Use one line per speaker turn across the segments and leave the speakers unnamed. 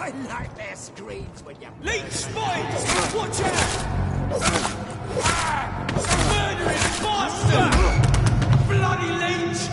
My nightmare screams when you...
Leech spines! Watch out! Murdering bastard! Bloody leech!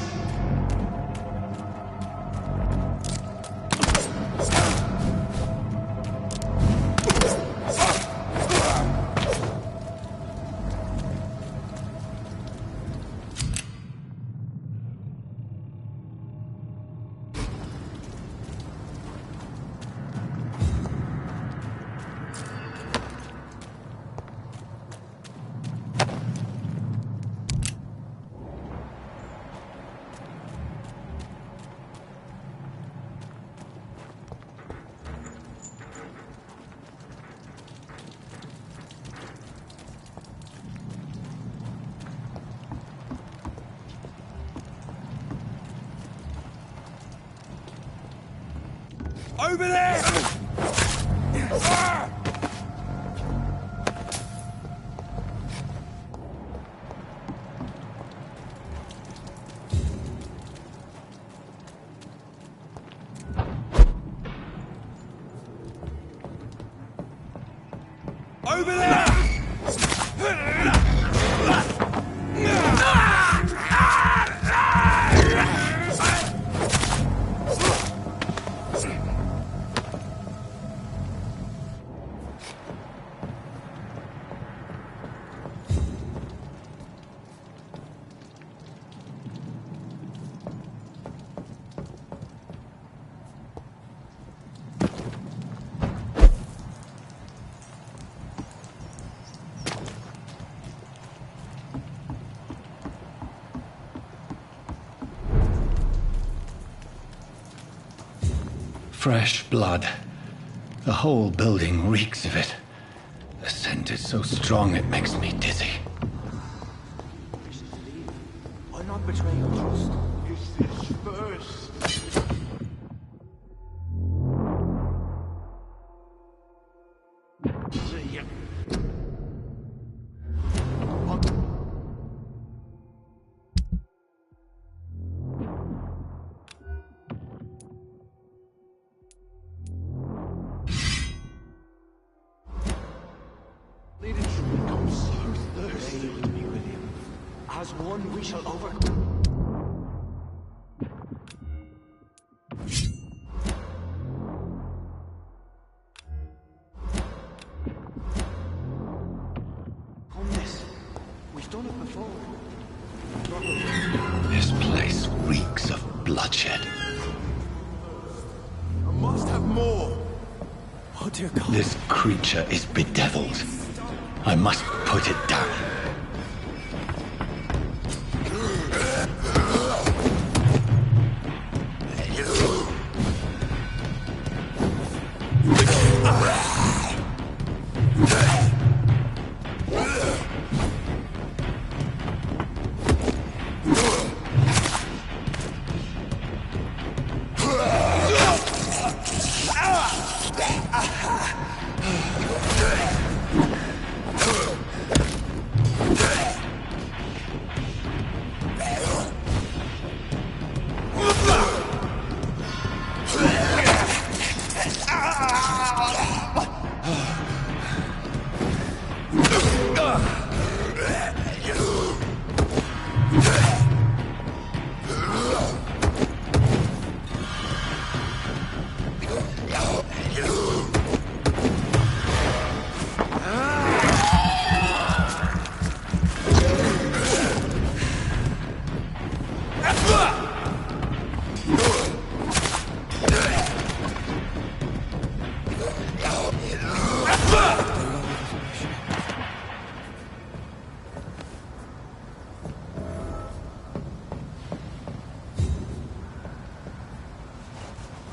Over there! Over there!
Fresh blood. The whole building reeks of it. The scent is so strong it makes me dizzy.
I'll not betray your trust.
Is this first?
As one, we shall overcome. On this, we've done it before.
This place reeks of bloodshed.
I must have more.
Oh dear God.
This creature is bedeviled. I must put it down.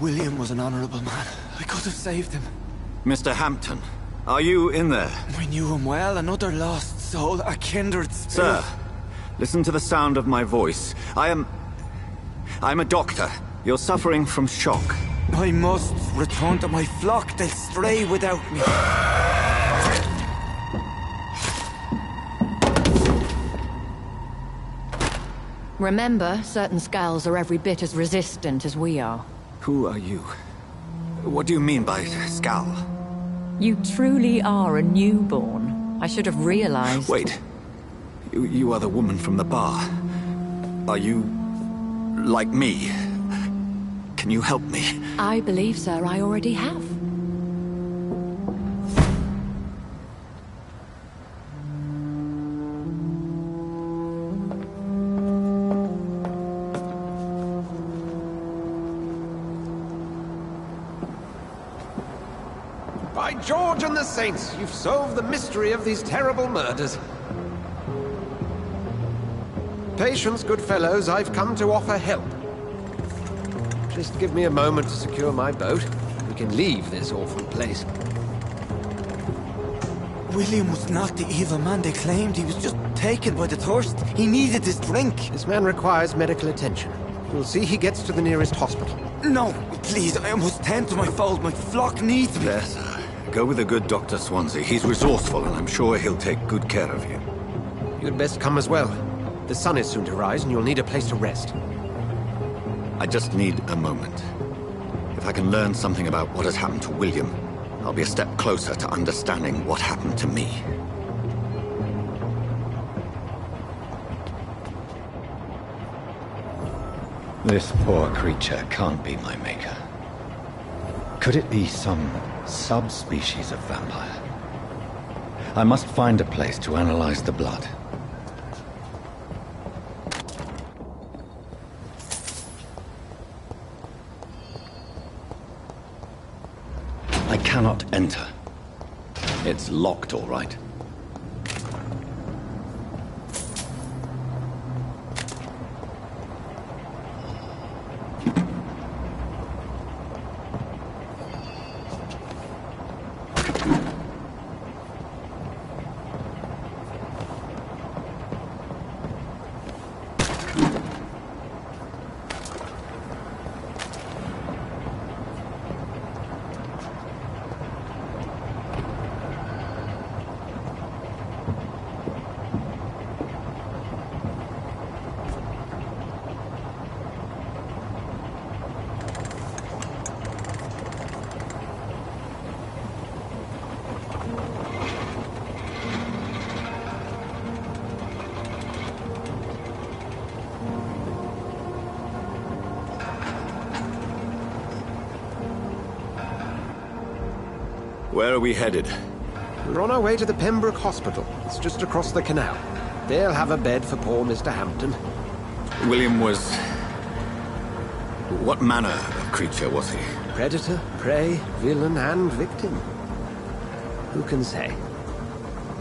William was an honorable man. I could have saved him.
Mr. Hampton, are you in there?
We knew him well, another lost soul, a kindred spirit.
Sir, listen to the sound of my voice. I'm a doctor. You're suffering from shock.
I must return to my flock. They'll stray without me.
Remember, certain skulls are every bit as resistant as we are.
Who are you? What do you mean by Skal?
You truly are a newborn. I should have realized.
Wait. You are the woman from the bar. Are you... like me? Can you help me?
I believe, sir, I already have.
By George and the Saints, you've solved the mystery of these terrible murders. Patience, good fellows, I've come to offer help. Just give me a moment to secure my boat. We can leave this awful place.
William was not the evil man they claimed. He was just taken by the thirst. He needed this drink.
This man requires medical attention. You'll see he gets to the nearest hospital.
No, please, I must tend to my fold. My flock needs me.
Yes, go with the good Dr. Swansea. He's resourceful, and I'm sure he'll take good care of you.
You'd best come as well. The sun is soon to rise, and you'll need a place to rest.
I just need a moment. If I can learn something about what has happened to William, I'll be a step closer to understanding what happened to me.
This poor creature can't be my maker. Could it be some subspecies of vampire? I must find a place to analyze the blood. I cannot enter. It's locked, all right.
Where are we headed?
We're on our way to the Pembroke Hospital. It's just across the canal. They'll have a bed for poor Mr. Hampton.
William was... what manner of creature was he?
Predator, prey, villain, and victim. Who can say?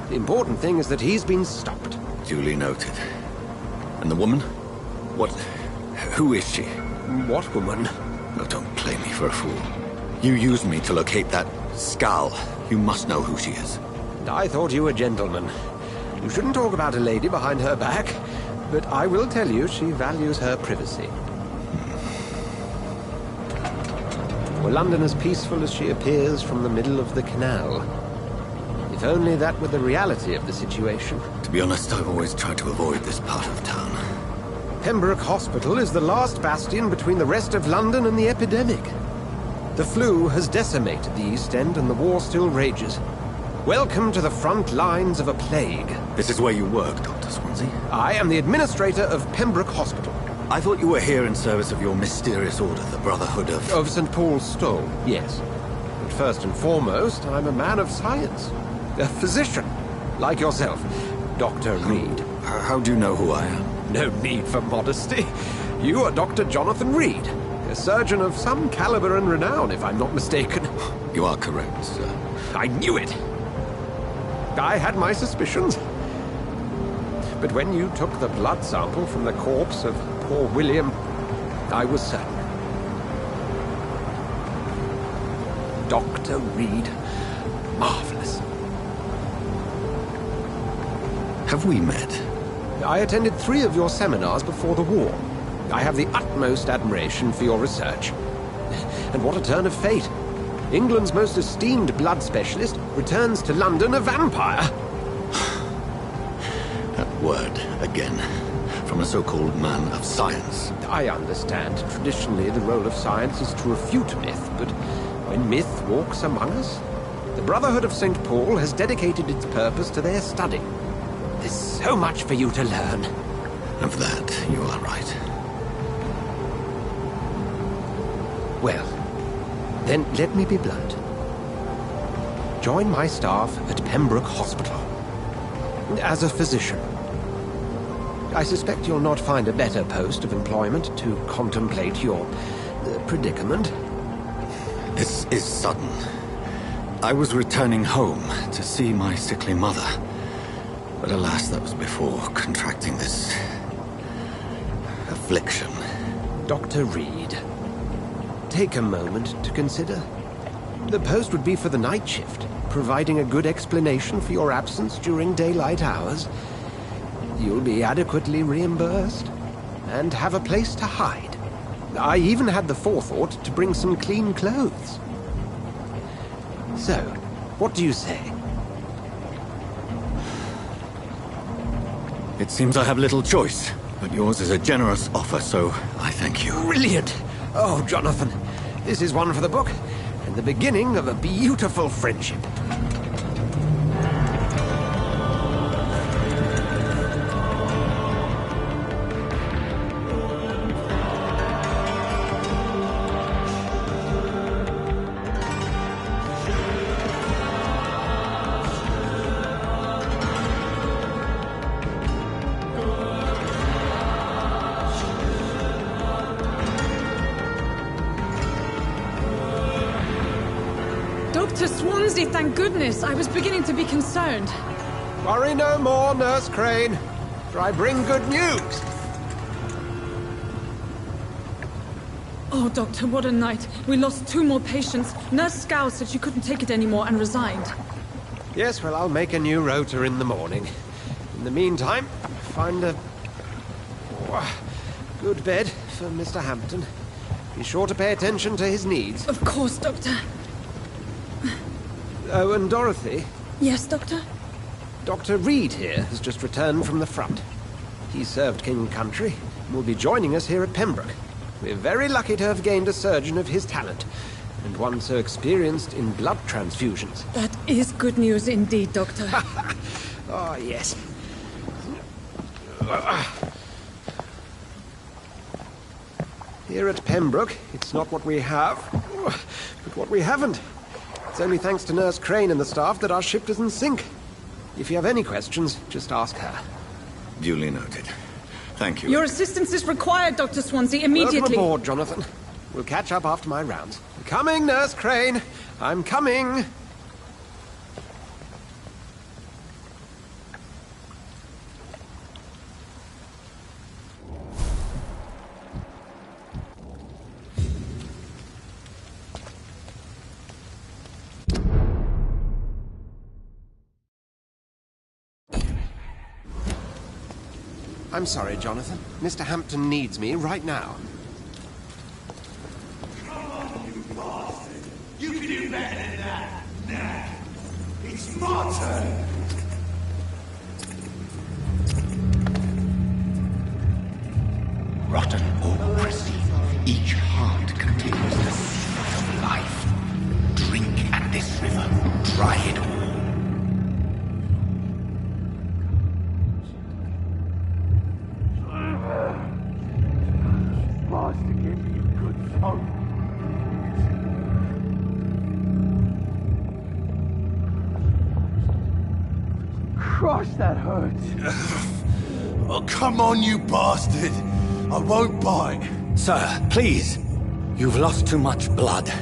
The important thing is that he's been stopped.
Duly noted. And the woman? What... who is she?
What woman?
Oh, don't play me for a fool. You used me to locate that Skal. You must know who she is.
I thought you a gentleman. You shouldn't talk about a lady behind her back, but I will tell you she values her privacy. Were London as peaceful as she appears from the middle of the canal? If only that were the reality of the situation.
To be honest, I've always tried to avoid this part of town.
Pembroke Hospital is the last bastion between the rest of London and the epidemic. The flu has decimated the East End and the war still rages. Welcome to the front lines of a plague.
This is where you work, Dr. Swansea?
I am the administrator of Pembroke Hospital.
I thought you were here in service of your mysterious order, the Brotherhood of...
Of St. Paul's Stole, yes. But first and foremost, I'm a man of science. A physician, like yourself, Dr. Reed.
How do you know who I am?
No need for modesty. You are Dr. Jonathan Reed, a surgeon of some caliber and renown, if I'm not mistaken.
You are correct, sir.
I knew it! I had my suspicions. But when you took the blood sample from the corpse of poor William, I was certain. Dr. Reed. Marvelous.
Have we met?
I attended 3 of your seminars before the war. I have the utmost admiration for your research. And what a turn of fate. England's most esteemed blood specialist returns to London a vampire.
That word, again. From a so-called man of science.
I understand. Traditionally, the role of science is to refute myth, but when myth walks among us? The Brotherhood of St. Paul has dedicated its purpose to their study. There's so much for you to learn.
Of that, you are right.
Well, then let me be blunt. Join my staff at Pembroke Hospital. As a physician. I suspect you'll not find a better post of employment to contemplate your predicament.
This is sudden. I was returning home to see my sickly mother. But alas, that was before contracting this affliction.
Dr. Reed, take a moment to consider. The post would be for the night shift, providing a good explanation for your absence during daylight hours. You'll be adequately reimbursed, and have a place to hide. I even had the forethought to bring some clean clothes. So, what do you say?
It seems I have little choice, but yours is a generous offer, so I thank you.
Brilliant! Oh, Jonathan, this is one for the book, and the beginning of a beautiful friendship.
Dr. Swansea, thank goodness. I was beginning to be concerned.
Worry no more, Nurse Crane, for I bring good news.
Oh, Doctor, what a night. We lost 2 more patients. Nurse Scow said she couldn't take it anymore and resigned.
Yes, well, I'll make a new rota in the morning. In the meantime, find a good bed for Mr. Hampton. Be sure to pay attention to his needs.
Of course, Doctor.
Oh, and Dorothy,
Yes, Doctor?
Dr. Reed here has just returned from the front. He served King Country and will be joining us here at Pembroke. We're very lucky to have gained a surgeon of his talent, and one so experienced in blood transfusions.
That is good news indeed, Doctor.
Oh, yes. Here at Pembroke, it's not what we have, but what we haven't. It's only thanks to Nurse Crane and the staff that our ship doesn't sink. If you have any questions, just ask her.
Duly noted. Thank you.
Your assistance is required, Dr. Swansea, immediately.
Welcome aboard, Jonathan. We'll catch up after my rounds. Coming, Nurse Crane. I'm coming. I'm sorry, Jonathan. Mr. Hampton needs me right now.
You can do better than that. Nah. It's my turn.
Rotten or pristine, each heart contains the seed of life. Drink at this river, dry it all.
Gosh, that hurts. Oh, come on, you bastard. I won't bite.
Sir, please. You've lost too much blood.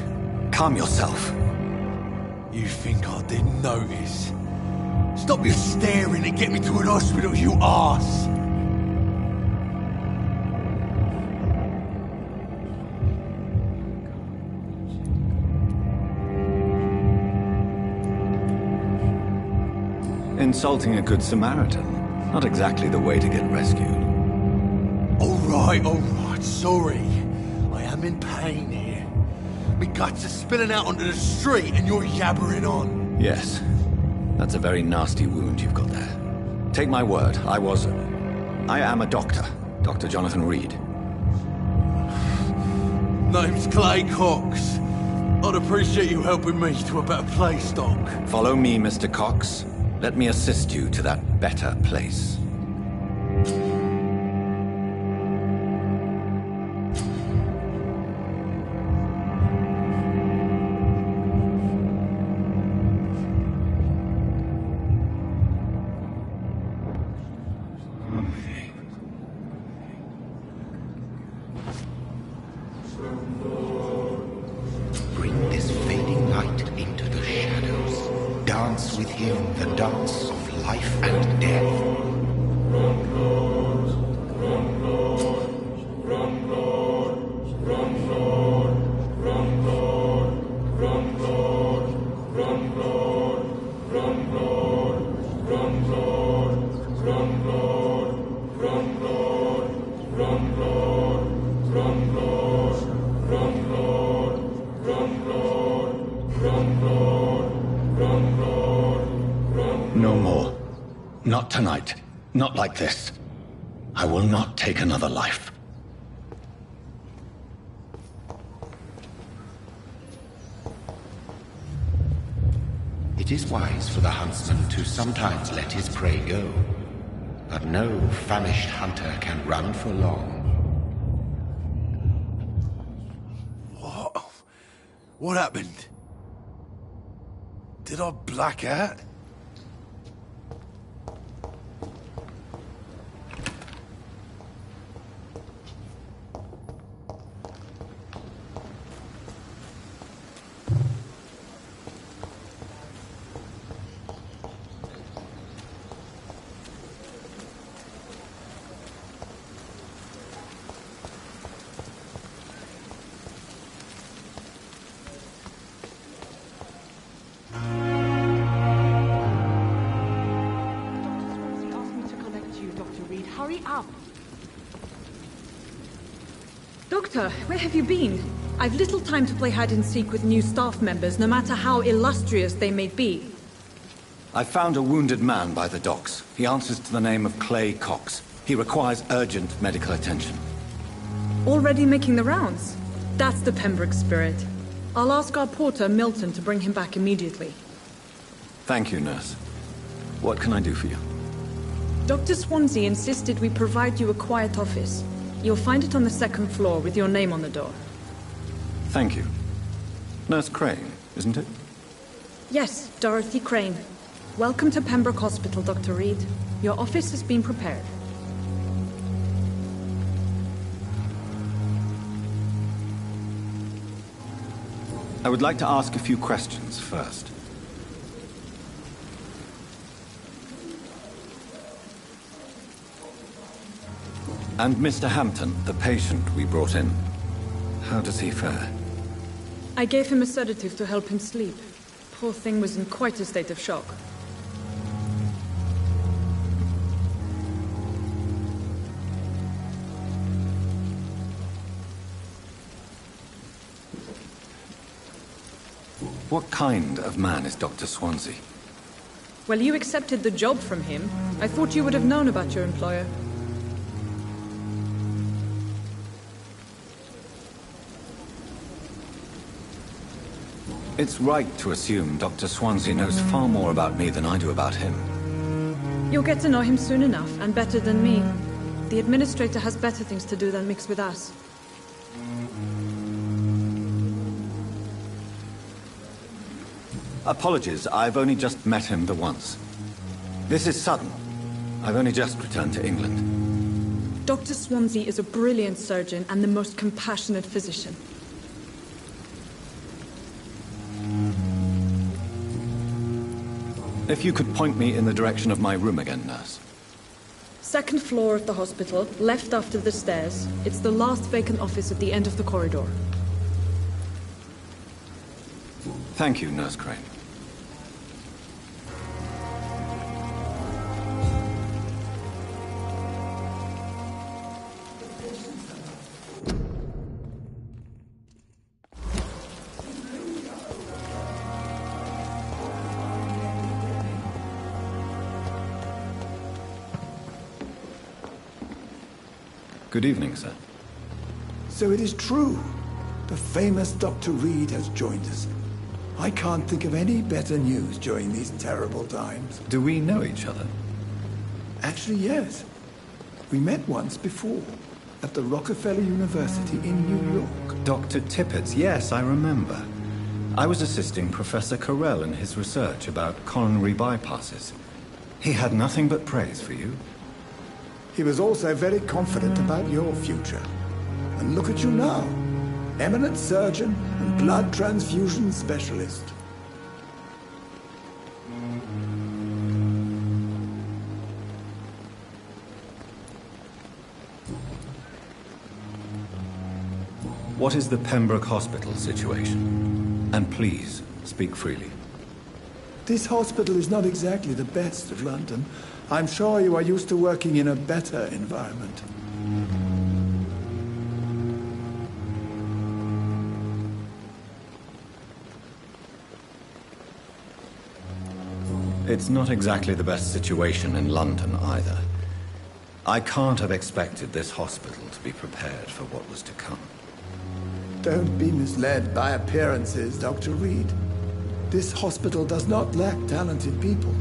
Calm yourself.
You think I didn't notice? Stop your staring and get me to an hospital, you arse.
Insulting a good Samaritan. Not exactly the way to get rescued.
All right, sorry. I am in pain here. My guts are spilling out onto the street and you're yabbering on.
Yes. That's a very nasty wound you've got there. Take my word, I am a doctor. Dr. Jonathan Reed.
Name's Clay Cox. I'd appreciate you helping me to a better place, Doc.
Follow me, Mr. Cox. Let me assist you to that better place.
Bring this fading light into the shadows. Dance with him the dance of life and death.
No more. Not tonight. Not like this. I will not take another life.
It is wise for the huntsman to sometimes let his prey go. But no famished hunter can run for long.
What happened? Did I black out?
Hurry up! Doctor, where have you been? I've little time to play hide-and-seek with new staff members, no matter how illustrious they may be.
I found a wounded man by the docks. He answers to the name of Clay Cox. He requires urgent medical attention.
Already making the rounds? That's the Pembroke spirit. I'll ask our porter, Milton, to bring him back immediately.
Thank you, nurse. What can I do for you?
Dr. Swansea insisted we provide you a quiet office. You'll find it on the second floor with your name on the door.
Thank you. Nurse Crane, isn't it?
Yes, Dorothy Crane. Welcome to Pembroke Hospital, Dr. Reed. Your office has been prepared.
I would like to ask a few questions first. And Mr. Hampton, the patient we brought in, how does he fare?
I gave him a sedative to help him sleep. Poor thing was in quite a state of shock.
What kind of man is Dr. Swansea?
Well, you accepted the job from him. I thought you would have known about your employer.
It's right to assume Dr. Swansea knows far more about me than I do about him.
You'll get to know him soon enough, and better than me. The administrator has better things to do than mix with us.
Apologies, I've only just met him the once. This is sudden. I've only just returned to England.
Dr. Swansea is a brilliant surgeon and the most compassionate physician.
If you could point me in the direction of my room again, nurse.
Second floor of the hospital, left after the stairs. It's the last vacant office at the end of the corridor.
Thank you, Nurse Crane. Good evening, sir.
So it is true. The famous Dr. Reed has joined us. I can't think of any better news during these terrible times.
Do we know each other?
Actually, yes. We met once before, at the Rockefeller University in New York.
Dr. Tippett, yes, I remember. I was assisting Professor Carell in his research about coronary bypasses. He had nothing but praise for you.
He was also very confident about your future. And look at you now. Eminent surgeon and blood transfusion specialist.
What is the Pembroke Hospital situation? And please, speak freely.
This hospital is not exactly the best of London. I'm sure you are used to working in a better environment.
It's not exactly the best situation in London either. I can't have expected this hospital to be prepared for what was to come.
Don't be misled by appearances, Dr. Reed. This hospital does not lack talented people.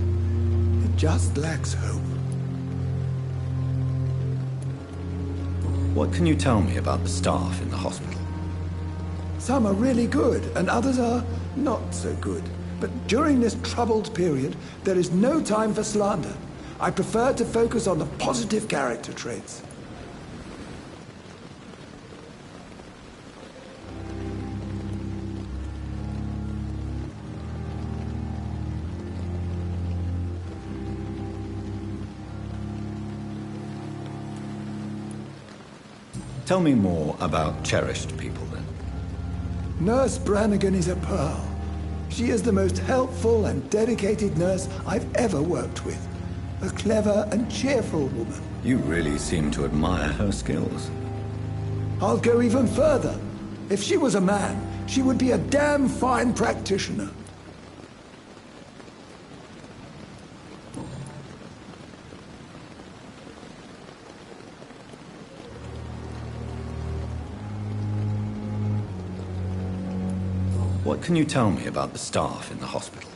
It just lacks hope.
What can you tell me about the staff in the hospital?
Some are really good, and others are not so good. But during this troubled period, there is no time for slander. I prefer to focus on the positive character traits.
Tell me more about cherished people, then.
Nurse Brannigan is a pearl. She is the most helpful and dedicated nurse I've ever worked with. A clever and cheerful woman.
You really seem to admire her skills.
I'll go even further. If she was a man, she would be a damn fine practitioner.
What can you tell me about the staff in the hospital?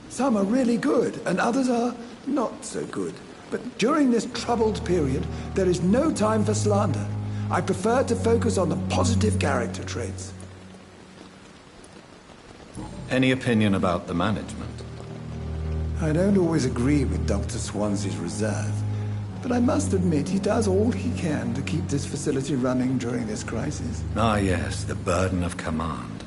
Some are really good, and others are not so good. But during this troubled period, there is no time for slander. I prefer to focus on the positive character traits.
Any opinion about the management?
I don't always agree with Dr. Swansea's reserve, but I must admit he does all he can to keep this facility running during this crisis.
Ah, yes, the burden of command.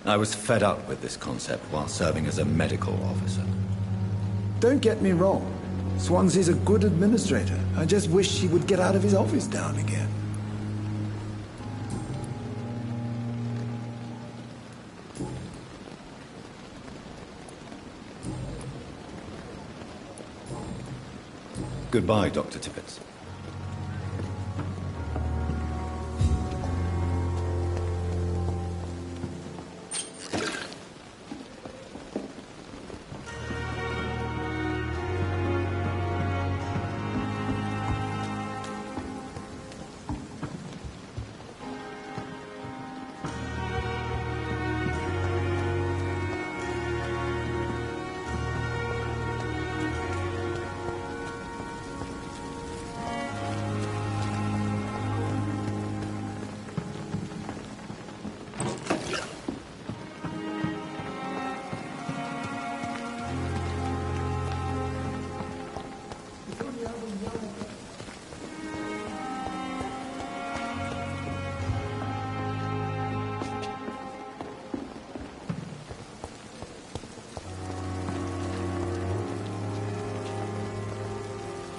I was fed up with this concept while serving as a medical officer.
Don't get me wrong. Swansea's a good administrator. I just wish he would get out of his office now and again.
Goodbye, Dr. Tippett.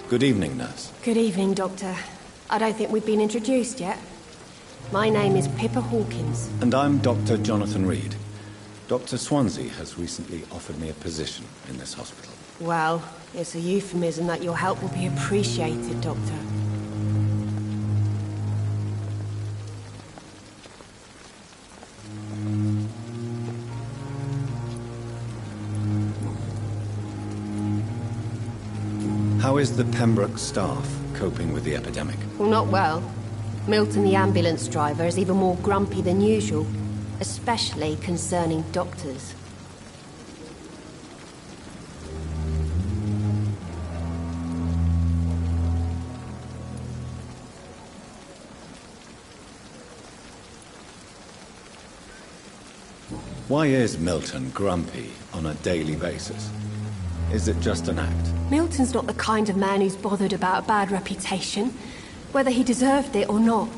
Good evening, nurse.
Good evening, Doctor. I don't think we've been introduced yet. My name is Pippa Hawkins.
And I'm Dr. Jonathan Reed. Dr. Swansea has recently offered me a position in this hospital.
Well, it's a euphemism that your help will be appreciated, Doctor.
How is the Pembroke staff coping with the epidemic?
Well, not well. Milton, the ambulance driver, is even more grumpy than usual, especially concerning doctors.
Why is Milton grumpy on a daily basis? Is it just an act?
Milton's not the kind of man who's bothered about a bad reputation, whether he deserved it or not.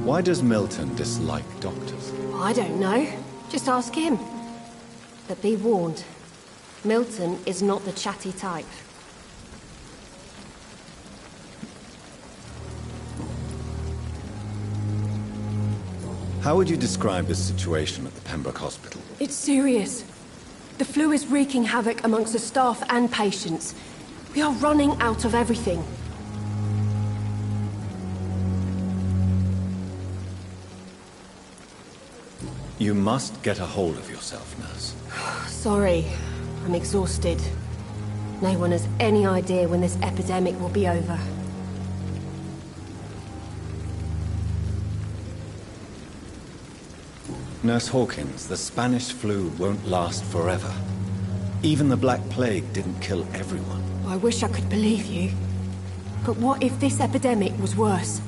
Why does Milton dislike doctors?
I don't know. Just ask him. But be warned, Milton is not the chatty type.
How would you describe the situation at the Pembroke Hospital?
It's serious. The flu is wreaking havoc amongst the staff and patients. We are running out of everything.
You must get a hold of yourself, nurse.
Sorry, I'm exhausted. No one has any idea when this epidemic will be over.
Nurse Hawkins, the Spanish flu won't last forever. Even the Black Plague didn't kill everyone.
I wish I could believe you. But what if this epidemic was worse?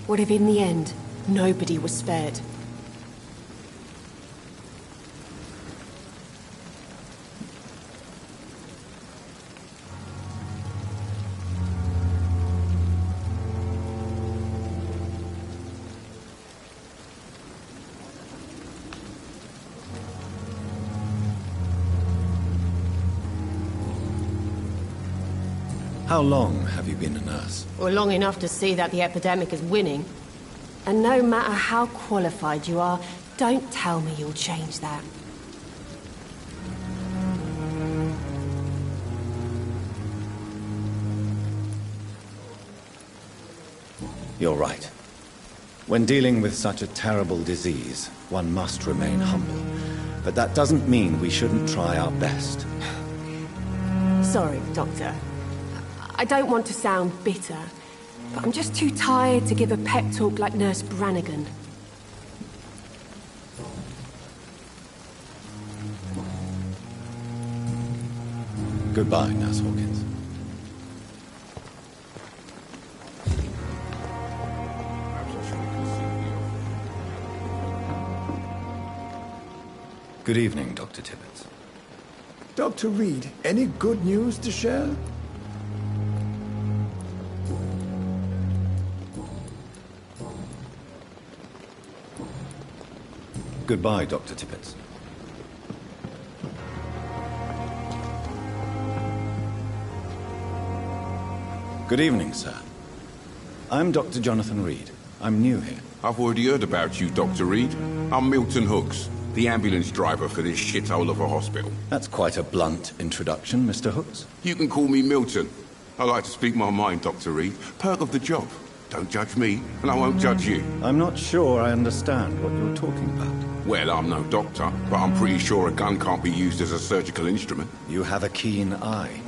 What if in the end, nobody was spared?
How long have you been a nurse?
Well, long enough to see that the epidemic is winning. And no matter how qualified you are, don't tell me you'll change that.
You're right. When dealing with such a terrible disease, one must remain humble. But that doesn't mean we shouldn't try our best.
Sorry, Doctor. I don't want to sound bitter, but I'm just too tired to give a pep talk like Nurse Brannigan.
Goodbye, Nurse Hawkins. Good evening, Dr. Tibbets.
Dr. Reed, any good news to share?
Goodbye, Dr. Tibbets. Good evening, sir. I'm Dr. Jonathan Reed. I'm new here.
I've already heard about you, Dr. Reed. I'm Milton Hooks, the ambulance driver for this shithole of a hospital.
That's quite a blunt introduction, Mr. Hooks.
You can call me Milton. I like to speak my mind, Dr. Reed. Perk of the job. Don't judge me, and I won't judge you.
I'm not sure I understand what you're talking about.
Well, I'm no doctor, but I'm pretty sure a gun can't be used as a surgical instrument.
You have a keen eye.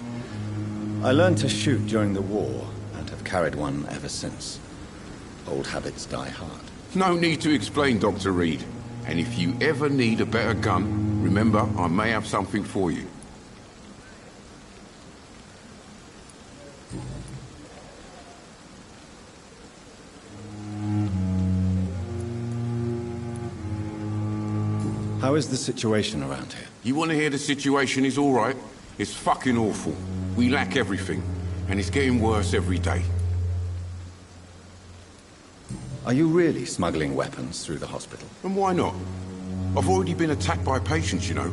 I learned to shoot during the war, and have carried one ever since. Old habits die hard.
No need to explain, Dr. Reed. And if you ever need a better gun, remember, I may have something for you.
How is the situation around here?
You want to hear the situation is all right? It's fucking awful. We lack everything, and it's getting worse every day.
Are you really smuggling weapons through the hospital?
And why not? I've already been attacked by patients, you know.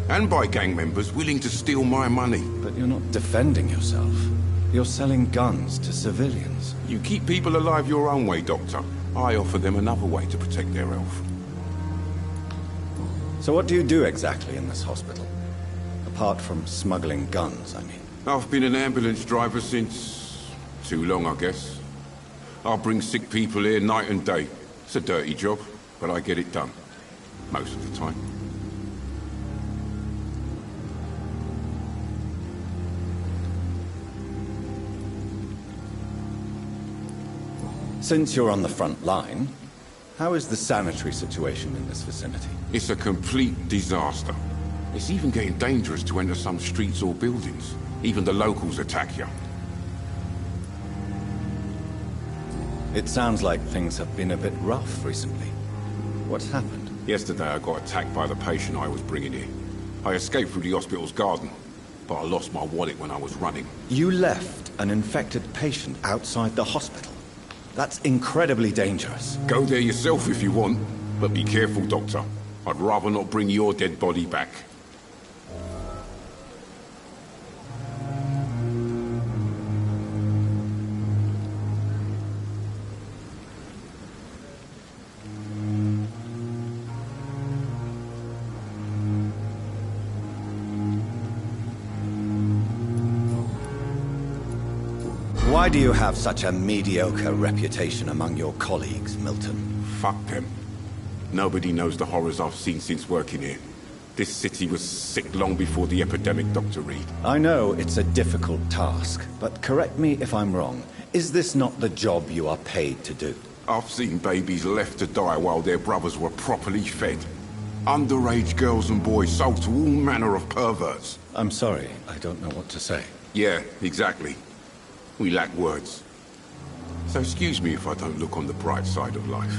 And by gang members willing to steal my money.
But you're not defending yourself. You're selling guns to civilians.
You keep people alive your own way, Doctor. I offer them another way to protect their health.
So what do you do exactly in this hospital? Apart from smuggling guns, I mean.
I've been an ambulance driver since... too long, I guess. I bring sick people here night and day. It's a dirty job, but I get it done. Most of the time.
Since you're on the front line, how is the sanitary situation in this vicinity?
It's a complete disaster. It's even getting dangerous to enter some streets or buildings. Even the locals attack you.
It sounds like things have been a bit rough recently. What's happened?
Yesterday I got attacked by the patient I was bringing here. I escaped through the hospital's garden, but I lost my wallet when I was running.
You left an infected patient outside the hospital? That's incredibly dangerous.
Go there yourself if you want, but be careful, Doctor. I'd rather not bring your dead body back.
Why do you have such a mediocre reputation among your colleagues, Milton?
Fuck them. Nobody knows the horrors I've seen since working here. This city was sick long before the epidemic, Dr. Reed.
I know it's a difficult task, but correct me if I'm wrong. Is this not the job you are paid to do?
I've seen babies left to die while their brothers were properly fed. Underage girls and boys sold to all manner of perverts.
I'm sorry, I don't know what to say.
Yeah, exactly. We lack words. So excuse me if I don't look on the bright side of life.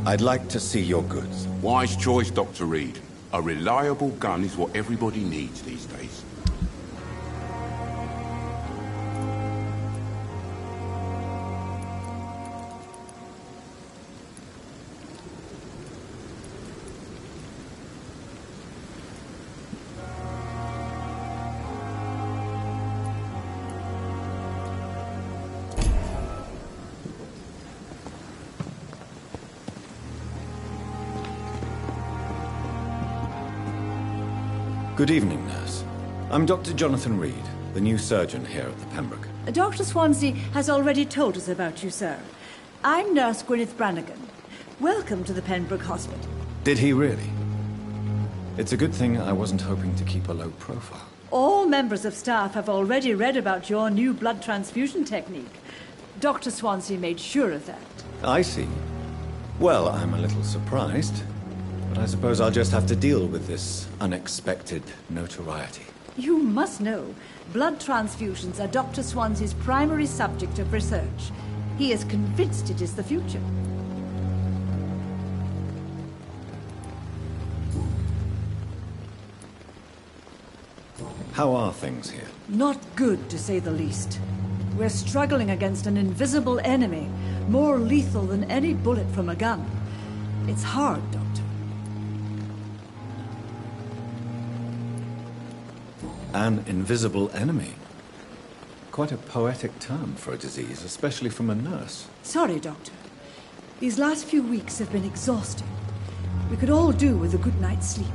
I'd like to see your goods.
Wise choice, Dr. Reed. A reliable gun is what everybody needs these days.
Good evening, nurse. I'm Dr. Jonathan Reed, the new surgeon here at the Pembroke.
Dr. Swansea has already told us about you, sir. I'm Nurse Gwyneth Brannigan. Welcome to the Pembroke Hospital.
Did he really? It's a good thing I wasn't hoping to keep a low profile.
All members of staff have already read about your new blood transfusion technique. Dr. Swansea made sure of that.
I see. Well, I'm a little surprised, but I suppose I'll just have to deal with this unexpected notoriety.
You must know, blood transfusions are Dr. Swansea's primary subject of research. He is convinced it is the future.
How are things here?
Not good, to say the least. We're struggling against an invisible enemy, more lethal than any bullet from a gun. It's hard, Doctor.
An invisible enemy. Quite a poetic term for a disease, especially from a nurse.
Sorry, Doctor. These last few weeks have been exhausting. We could all do with a good night's sleep.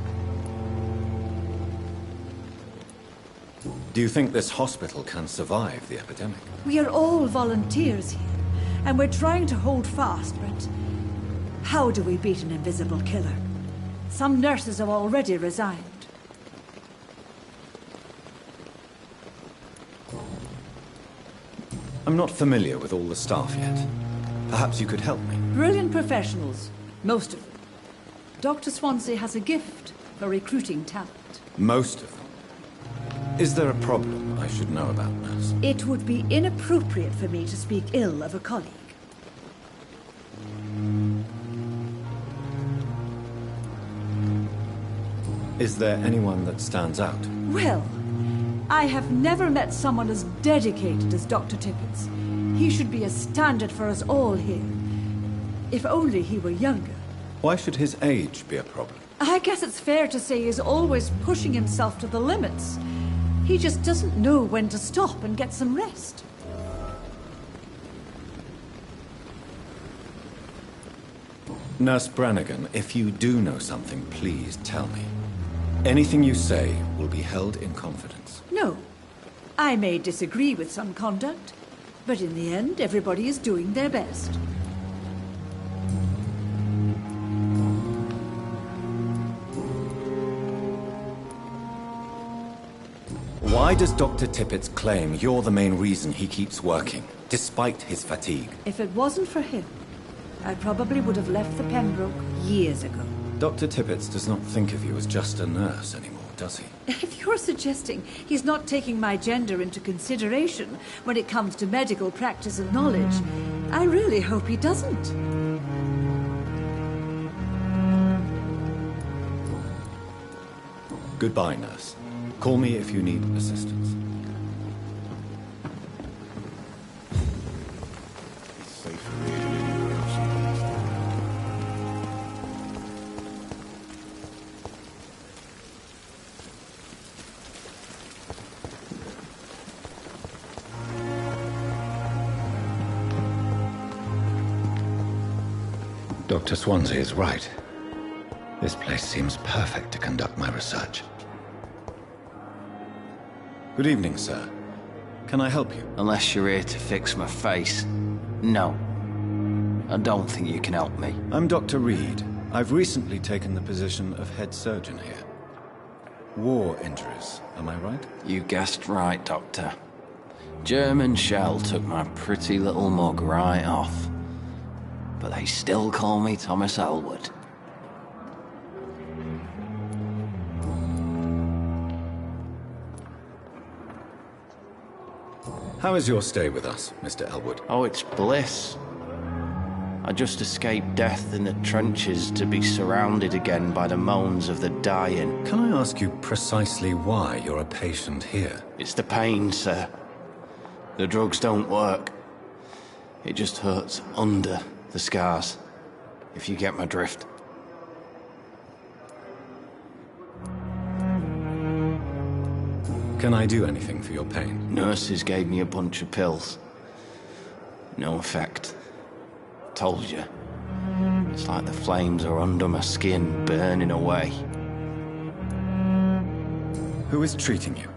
Do you think this hospital can survive the epidemic?
We are all volunteers here, and we're trying to hold fast, but how do we beat an invisible killer? Some nurses have already resigned.
I'm not familiar with all the staff yet. Perhaps you could help me.
Brilliant professionals, most of them. Dr. Swansea has a gift for recruiting talent.
Most of them? Is there a problem I should know about, nurse?
It would be inappropriate for me to speak ill of a colleague.
Is there anyone that stands out?
Well, I have never met someone as dedicated as Dr. Tippett. He should be a standard for us all here. If only he were younger.
Why should his age be a problem?
I guess it's fair to say he's always pushing himself to the limits. He just doesn't know when to stop and get some rest.
Nurse Brannigan, if you do know something, please tell me. Anything you say will be held in confidence.
No. I may disagree with some conduct, But in the end, everybody is doing their best.
Why does Dr. Tippett claim you're the main reason he keeps working, despite his fatigue?
If it wasn't for him, I probably would have left the Pembroke years ago.
Dr. Tippett does not think of you as just a nurse anymore, does he?
If you're suggesting he's not taking my gender into consideration when it comes to medical practice and knowledge, I really hope he doesn't.
Goodbye, nurse. Call me if you need assistance.
It's safer here than anywhere else in Palestine.
Dr. Swansea is right. This place seems perfect to conduct my research. Good evening, sir. Can I help you?
Unless you're here to fix my face. No. I don't think you can help me.
I'm Dr. Reed. I've recently taken the position of head surgeon here. War injuries, am I right?
You guessed right, Doctor. German shell took my pretty little mug right off. But they still call me Thomas Elwood.
How is your stay with us, Mr. Elwood?
Oh, it's bliss. I just escaped death in the trenches to be surrounded again by the moans of the dying.
Can I ask you precisely why you're a patient here?
It's the pain, sir. The drugs don't work. It just hurts under the scars, if you get my drift.
Can I do anything for your pain?
Nurses gave me a bunch of pills. No effect. Told you. It's like the flames are under my skin, burning away.
Who is treating you?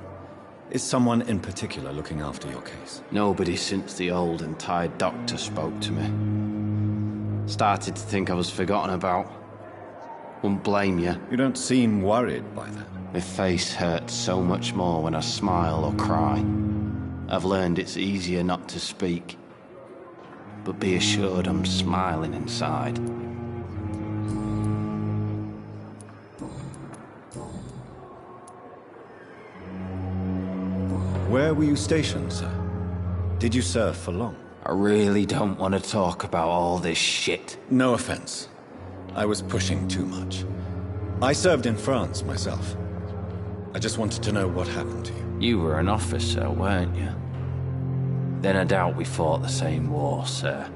Is someone in particular looking after your case?
Nobody since the old and tired doctor spoke to me. Started to think I was forgotten about. Wouldn't blame you.
You don't seem worried by that.
My face hurts so much more when I smile or cry. I've learned it's easier not to speak. But be assured I'm smiling inside.
Where were you stationed, sir? Did you serve for long?
I really don't want to talk about all this shit.
No offense. I was pushing too much. I served in France myself. I just wanted to know what happened to you.
You were an officer, weren't you? Then I doubt we fought the same war, sir.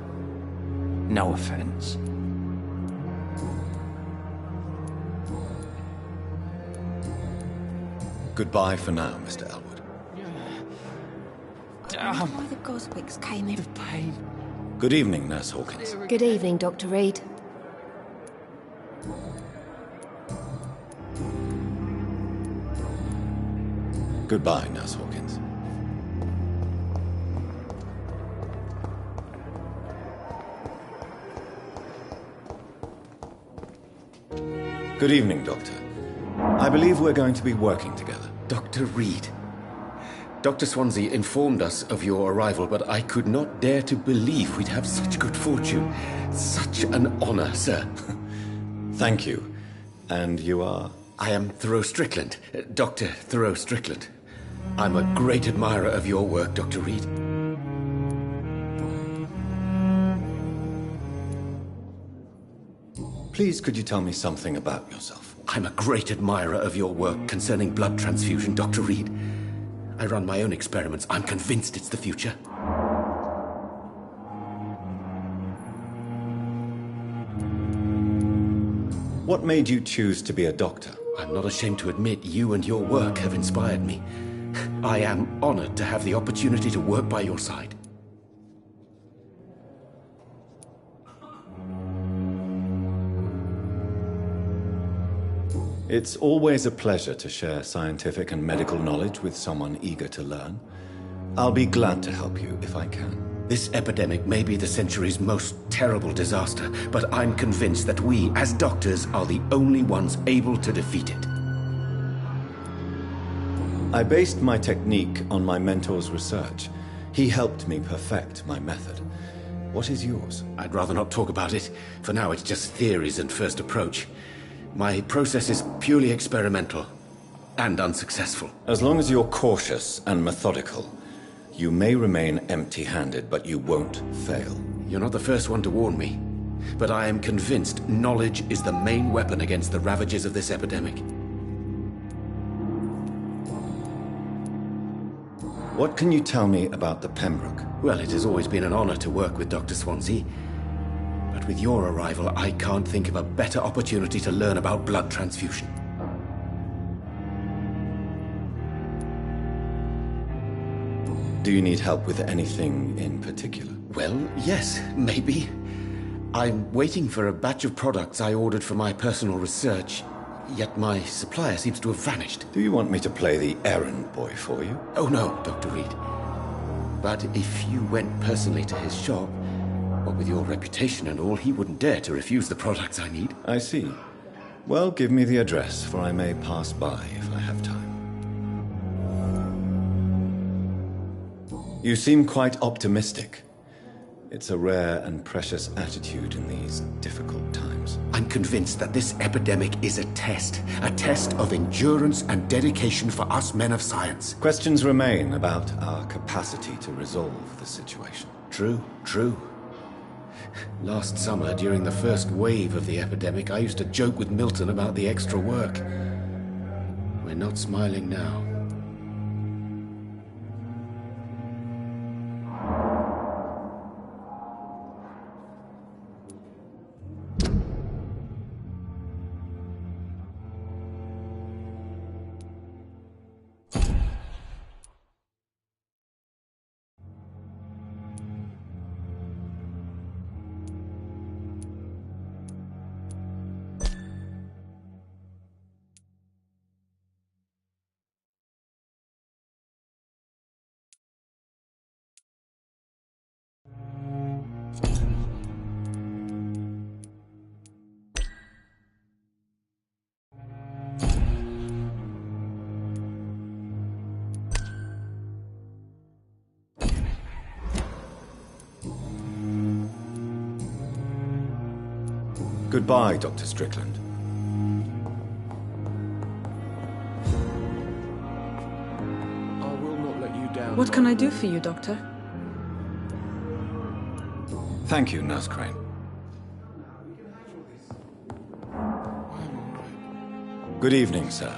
No offense.
Goodbye for now, Mr. Elwood.
Why the Goswicks came in.
The pain.
Good evening, Nurse Hawkins.
Good evening, Dr. Reed.
Goodbye, Nurse Hawkins. Good evening, Doctor. I believe we're going to be working together.
Dr. Reed. Dr. Swansea informed us of your arrival, but I could not dare to believe we'd have such good fortune. Such an honor, sir.
Thank you. And you are?
I am Thoreau Strickland, Dr. Thoreau Strickland. I'm a great admirer of your work, Dr. Reed.
Please, could you tell me something about yourself?
I'm a great admirer of your work concerning blood transfusion, Dr. Reed. I run my own experiments. I'm convinced it's the future.
What made you choose to be a doctor?
I'm not ashamed to admit you and your work have inspired me. I am honored to have the opportunity to work by your side.
It's always a pleasure to share scientific and medical knowledge with someone eager to learn. I'll be glad to help you if I can.
This epidemic may be the century's most terrible disaster, but I'm convinced that we, as doctors, are the only ones able to defeat it.
I based my technique on my mentor's research. He helped me perfect my method. What is yours?
I'd rather not talk about it. For now, it's just theories and first approach. My process is purely experimental and unsuccessful.
As long as you're cautious and methodical, you may remain empty-handed, but you won't fail.
You're not the first one to warn me, but I am convinced knowledge is the main weapon against the ravages of this epidemic.
What can you tell me about the Pembroke?
Well, it has always been an honor to work with Dr. Swansea. But with your arrival, I can't think of a better opportunity to learn about blood transfusion.
Do you need help with anything in particular?
Well, yes, maybe. I'm waiting for a batch of products I ordered for my personal research, yet my supplier seems to have vanished.
Do you want me to play the errand boy for you?
Oh no, Dr. Reed. But if you went personally to his shop, what with your reputation and all, he wouldn't dare to refuse the products I need.
I see. Well, give me the address, for I may pass by if I have time. You seem quite optimistic. It's a rare and precious attitude in these difficult times.
I'm convinced that this epidemic is a test of endurance and dedication for us men of science.
Questions remain about our capacity to resolve the situation.
True. Last summer, during the first wave of the epidemic, I used to joke with Milton about the extra work. We're not smiling now.
Goodbye, Dr. Strickland.
I will not let you down.
What can I do for you, Doctor?
Thank you, Nurse Crane. Good evening, sir.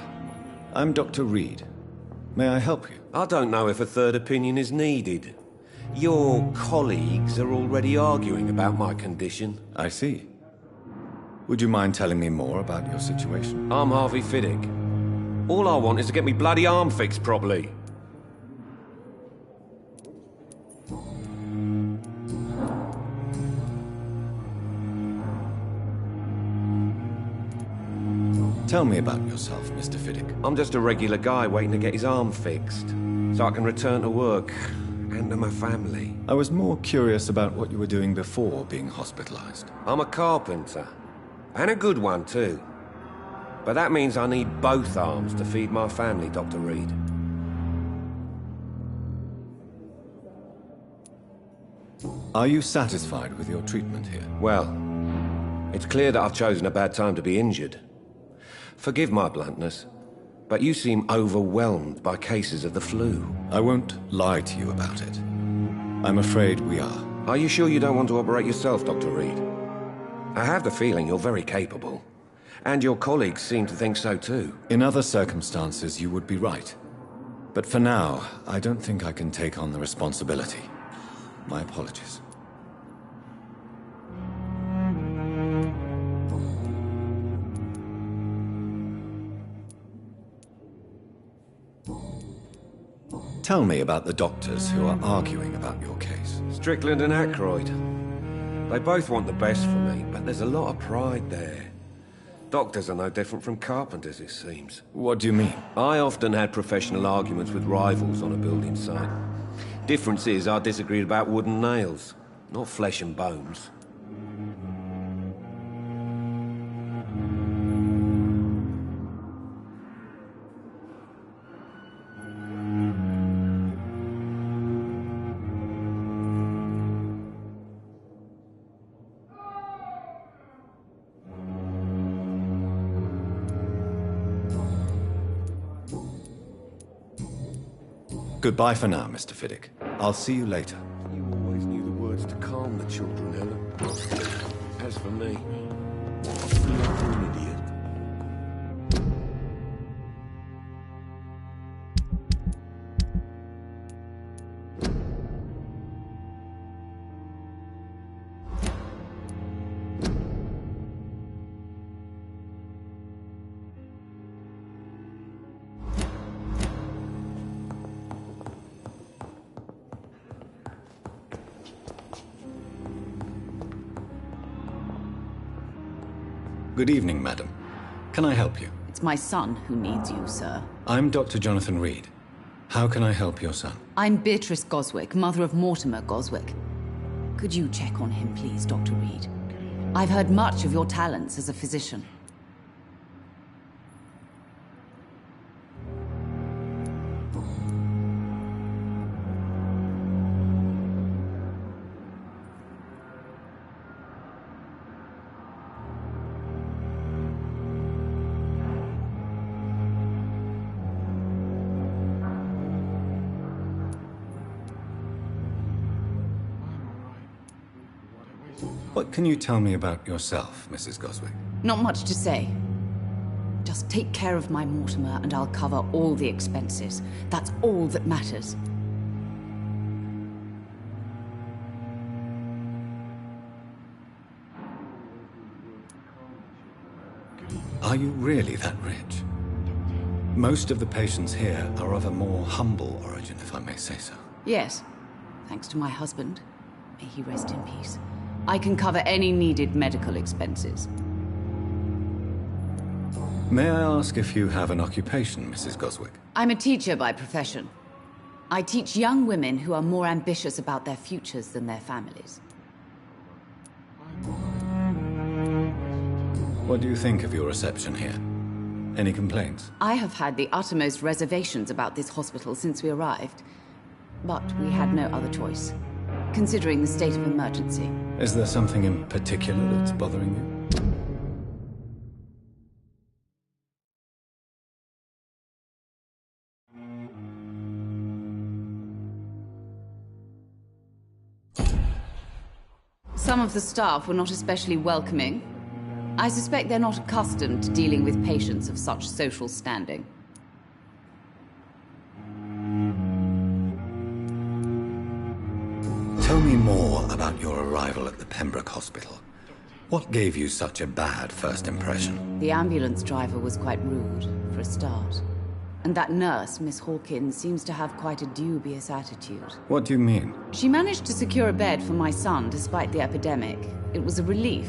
I'm Dr. Reed. May I help you?
I don't know if a third opinion is needed. Your colleagues are already arguing about my condition.
I see. Would you mind telling me more about your situation?
I'm Harvey Fiddick. All I want is to get me bloody arm fixed properly.
Tell me about yourself, Mr. Fiddick.
I'm just a regular guy waiting to get his arm fixed, so I can return to work and to my family.
I was more curious about what you were doing before being hospitalized.
I'm a carpenter. And a good one, too. But that means I need both arms to feed my family, Dr. Reed.
Are you satisfied with your treatment here?
Well, it's clear that I've chosen a bad time to be injured. Forgive my bluntness, but you seem overwhelmed by cases of the flu.
I won't lie to you about it. I'm afraid we are.
Are you sure you don't want to operate yourself, Dr. Reed? I have the feeling you're very capable. And your colleagues seem to think so too.
In other circumstances, you would be right. But for now, I don't think I can take on the responsibility. My apologies. Tell me about the doctors who are arguing about your case.
Strickland and Aykroyd. They both want the best for me, but there's a lot of pride there. Doctors are no different from carpenters, it seems.
What do you mean?
I often had professional arguments with rivals on a building site. Difference is, I disagreed about wooden nails, not flesh and bones.
Goodbye for now, Mr. Fiddick. I'll see you later.
You always knew the words to calm the children, Helen. As for me, I feel like an idiot.
Good evening, madam. Can I help you?
It's my son who needs you, sir.
I'm Dr. Jonathan Reed. How can I help your son?
I'm Beatrice Goswick, mother of Mortimer Goswick. Could you check on him, please, Dr. Reed? I've heard much of your talents as a physician.
What can you tell me about yourself, Mrs. Goswick?
Not much to say. Just take care of my Mortimer and I'll cover all the expenses. That's all that matters.
Are you really that rich? Most of the patients here are of a more humble origin, if I may say so.
Yes, thanks to my husband. May he rest in peace. I can cover any needed medical expenses.
May I ask if you have an occupation, Mrs. Goswick?
I'm a teacher by profession. I teach young women who are more ambitious about their futures than their families.
What do you think of your reception here? Any complaints?
I have had the uttermost reservations about this hospital since we arrived. But we had no other choice, considering the state of emergency.
Is there something in particular that's bothering you?
Some of the staff were not especially welcoming. I suspect they're not accustomed to dealing with patients of such social standing.
Tell me more about your arrival at the Pembroke Hospital. What gave you such a bad first impression?
The ambulance driver was quite rude, for a start. And that nurse, Miss Hawkins, seems to have quite a dubious attitude.
What do you mean?
She managed to secure a bed for my son despite the epidemic. It was a relief,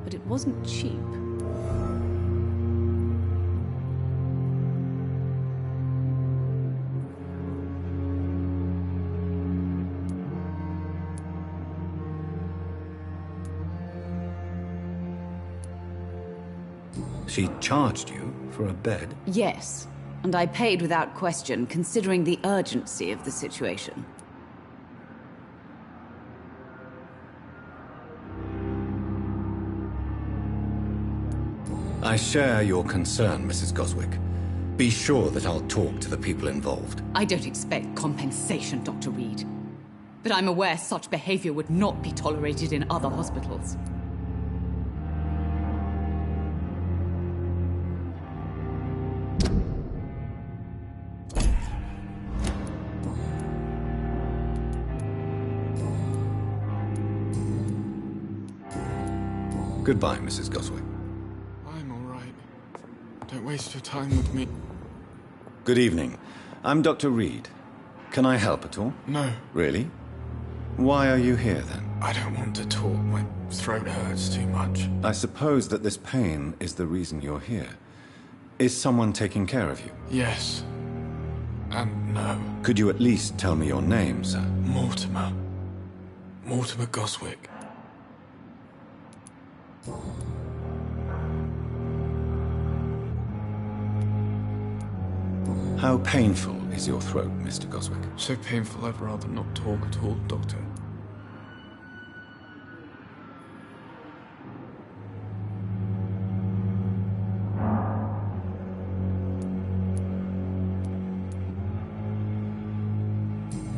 but it wasn't cheap.
She charged you for a bed?
Yes, and I paid without question, considering the urgency of the situation.
I share your concern, Mrs. Goswick. Be sure that I'll talk to the people involved.
I don't expect compensation, Dr. Reed. But I'm aware such behavior would not be tolerated in other hospitals.
Goodbye, Mrs. Goswick.
I'm all right. Don't waste your time with me.
Good evening. I'm Dr. Reed. Can I help at all?
No.
Really? Why are you here, then?
I don't want to talk. My throat hurts too much.
I suppose that this pain is the reason you're here. Is someone taking care of you?
Yes. And no.
Could you at least tell me your name, sir?
Mortimer. Mortimer Goswick.
How painful is your throat, Mr. Goswick?
So painful I'd rather not talk at all, Doctor.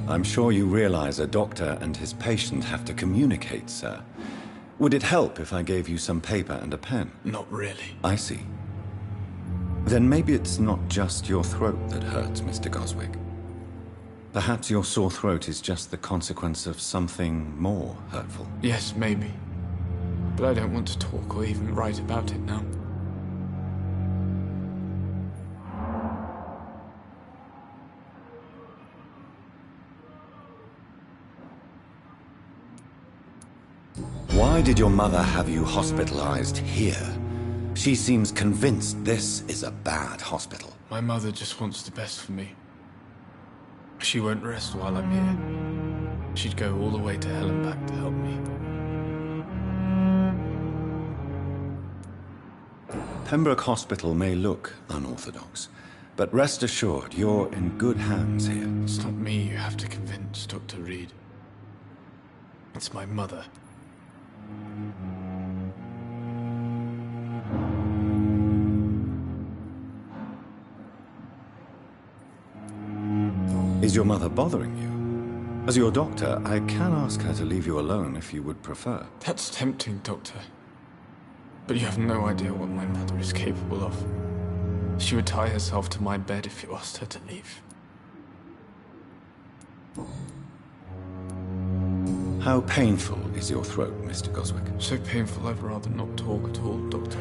I'm sure you realize a doctor and his patient have to communicate, sir. Would it help if I gave you some paper and a pen?
Not really.
I see. Then maybe it's not just your throat that hurts, Mr. Goswick. Perhaps your sore throat is just the consequence of something more hurtful.
Yes, maybe. But I don't want to talk or even write about it now.
Why did your mother have you hospitalized here? She seems convinced this is a bad hospital.
My mother just wants the best for me. She won't rest while I'm here. She'd go all the way to hell and back to help me.
Pembroke Hospital may look unorthodox, but rest assured you're in good hands here.
It's not me you have to convince, Dr. Reed. It's my mother.
Is your mother bothering you? As your doctor, I can ask her to leave you alone if you would prefer.
That's tempting, Doctor. But you have no idea what my mother is capable of. She would tie herself to my bed if you asked her to leave.
How painful is your throat, Mr. Goswick?
So painful I'd rather not talk at all, Doctor.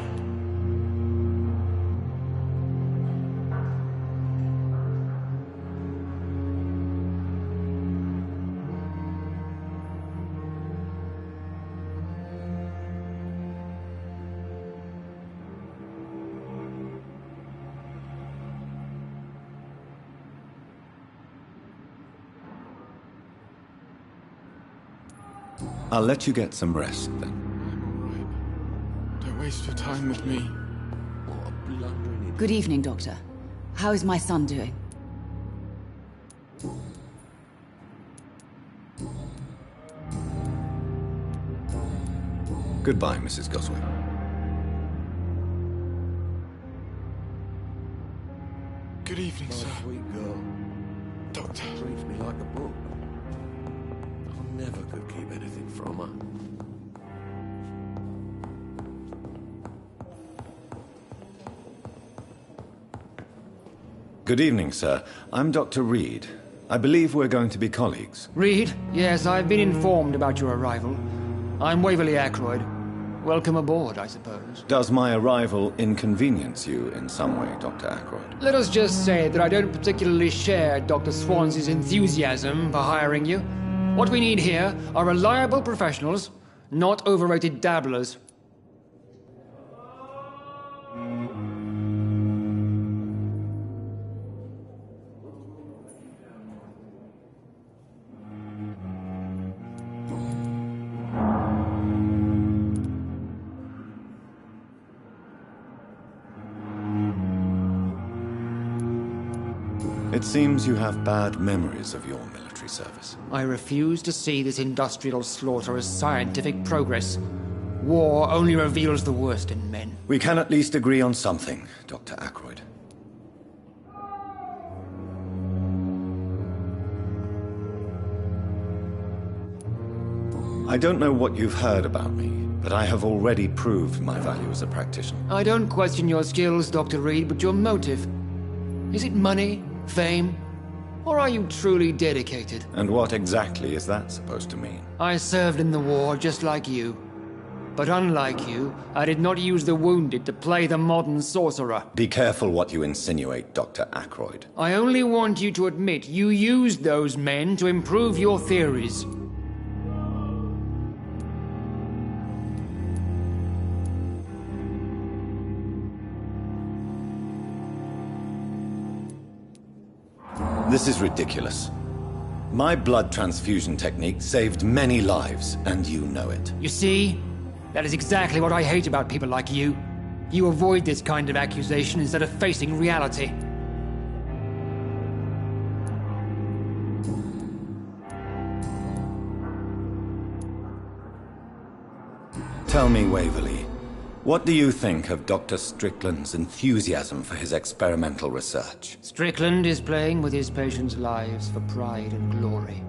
I'll let you get some rest, then.
I'm all right. Don't waste your time with me.
Good evening, Doctor. How is my son doing?
Goodbye, Mrs. Goswick.
Good evening, sir.
Sweet girl.
Doctor.
Treats me like a book. I never could keep anything from her.
Good evening, sir. I'm Dr. Reed. I believe we're going to be colleagues.
Reed? Yes, I've been informed about your arrival. I'm Waverly Ackroyd. Welcome aboard, I suppose.
Does my arrival inconvenience you in some way, Dr. Ackroyd?
Let us just say that I don't particularly share Dr. Swansea's enthusiasm for hiring you. What we need here are reliable professionals, not overrated dabblers.
It seems you have bad memories of your military service.
I refuse to see this industrial slaughter as scientific progress. War only reveals the worst in men.
We can at least agree on something, Dr. Ackroyd. I don't know what you've heard about me, but I have already proved my value as a practitioner.
I don't question your skills, Dr. Reed, but your motive. Is it money? Fame? Or are you truly dedicated?
And what exactly is that supposed to mean?
I served in the war just like you. But unlike you, I did not use the wounded to play the modern sorcerer.
Be careful what you insinuate, Dr. Ackroyd.
I only want you to admit you used those men to improve your theories.
This is ridiculous. My blood transfusion technique saved many lives, and you know it.
You see? That is exactly what I hate about people like you. You avoid this kind of accusation instead of facing reality.
Tell me, Waverly, what do you think of Dr. Strickland's enthusiasm for his experimental research?
Strickland is playing with his patients' lives for pride and glory.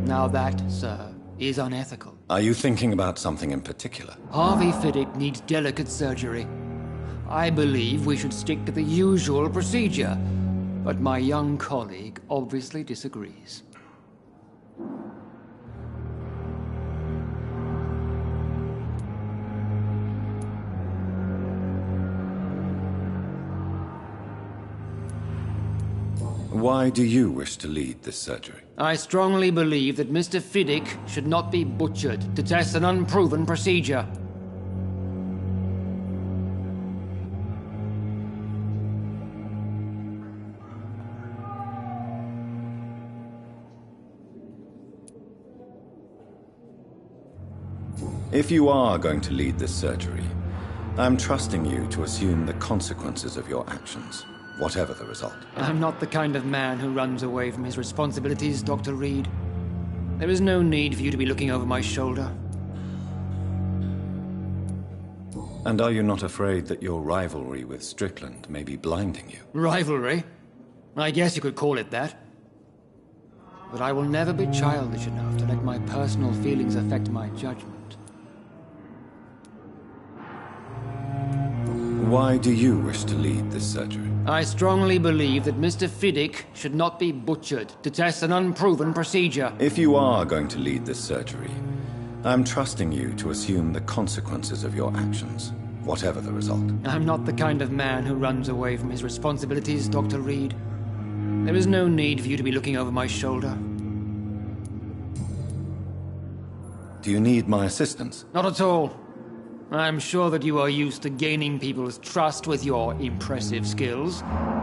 Now that, sir, is unethical.
Are you thinking about something in particular?
Harvey Fiddick needs delicate surgery. I believe we should stick to the usual procedure, but my young colleague obviously disagrees.
Why do you wish to lead this surgery?
I strongly believe that Mr. Fiddick should not be butchered to test an unproven procedure.
If you are going to lead this surgery, I'm trusting you to assume the consequences of your actions, whatever the result.
I'm not the kind of man who runs away from his responsibilities, Dr. Reed. There is no need for you to be looking over my shoulder.
And are you not afraid that your rivalry with Strickland may be blinding you?
Rivalry? I guess you could call it that. But I will never be childish enough to let my personal feelings affect my judgment.
Why do you wish to lead this surgery?
I strongly believe that Mr. Fiddick should not be butchered to test an unproven procedure.
If you are going to lead this surgery, I'm trusting you to assume the consequences of your actions, whatever the result.
I'm not the kind of man who runs away from his responsibilities, Dr. Reed. There is no need for you to be looking over my shoulder.
Do you need my assistance?
Not at all. I'm sure that you are used to gaining people's trust with your impressive skills.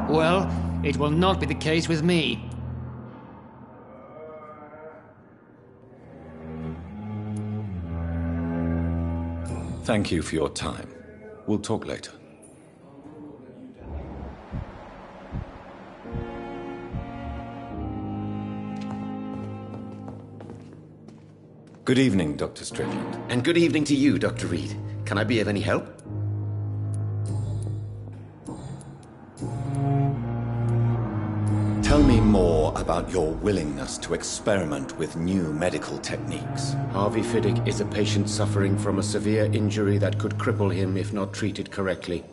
Well, it will not be the case with me.
Thank you for your time. We'll talk later. Good evening, Dr. Strickland.
And good evening to you, Dr. Reed. Can I be of any help?
Tell me more about your willingness to experiment with new medical techniques.
Harvey Fiddick is a patient suffering from a severe injury that could cripple him if not treated correctly.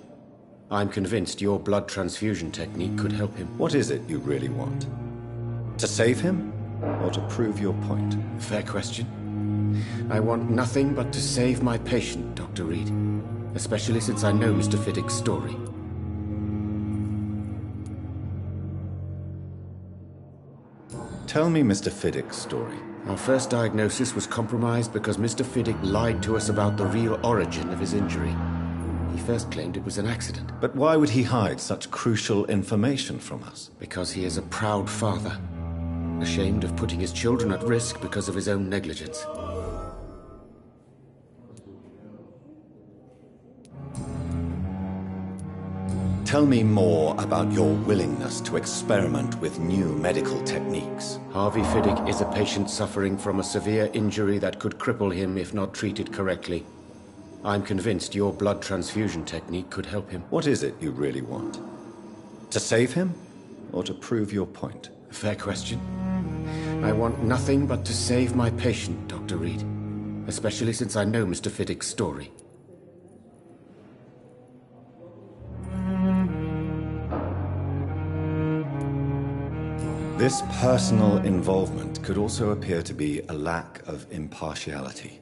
I'm convinced your blood transfusion technique could help him.
What is it you really want? To save him, or to prove your point?
Fair question. I want nothing but to save my patient, Dr. Reed. Especially since I know Mr. Fiddick's story.
Tell me Mr. Fiddick's story.
Our first diagnosis was compromised because Mr. Fiddick lied to us about the real origin of his injury. He first claimed it was an accident.
But why would he hide such crucial information from us?
Because he is a proud father. Ashamed of putting his children at risk because of his own negligence.
Tell me more about your willingness to experiment with new medical techniques.
Harvey Fiddick is a patient suffering from a severe injury that could cripple him if not treated correctly. I'm convinced your blood transfusion technique could help him.
What is it you really want? To save him, or to prove your point?
Fair question. I want nothing but to save my patient, Dr. Reed. Especially since I know Mr. Fiddick's story.
This personal involvement could also appear to be a lack of impartiality.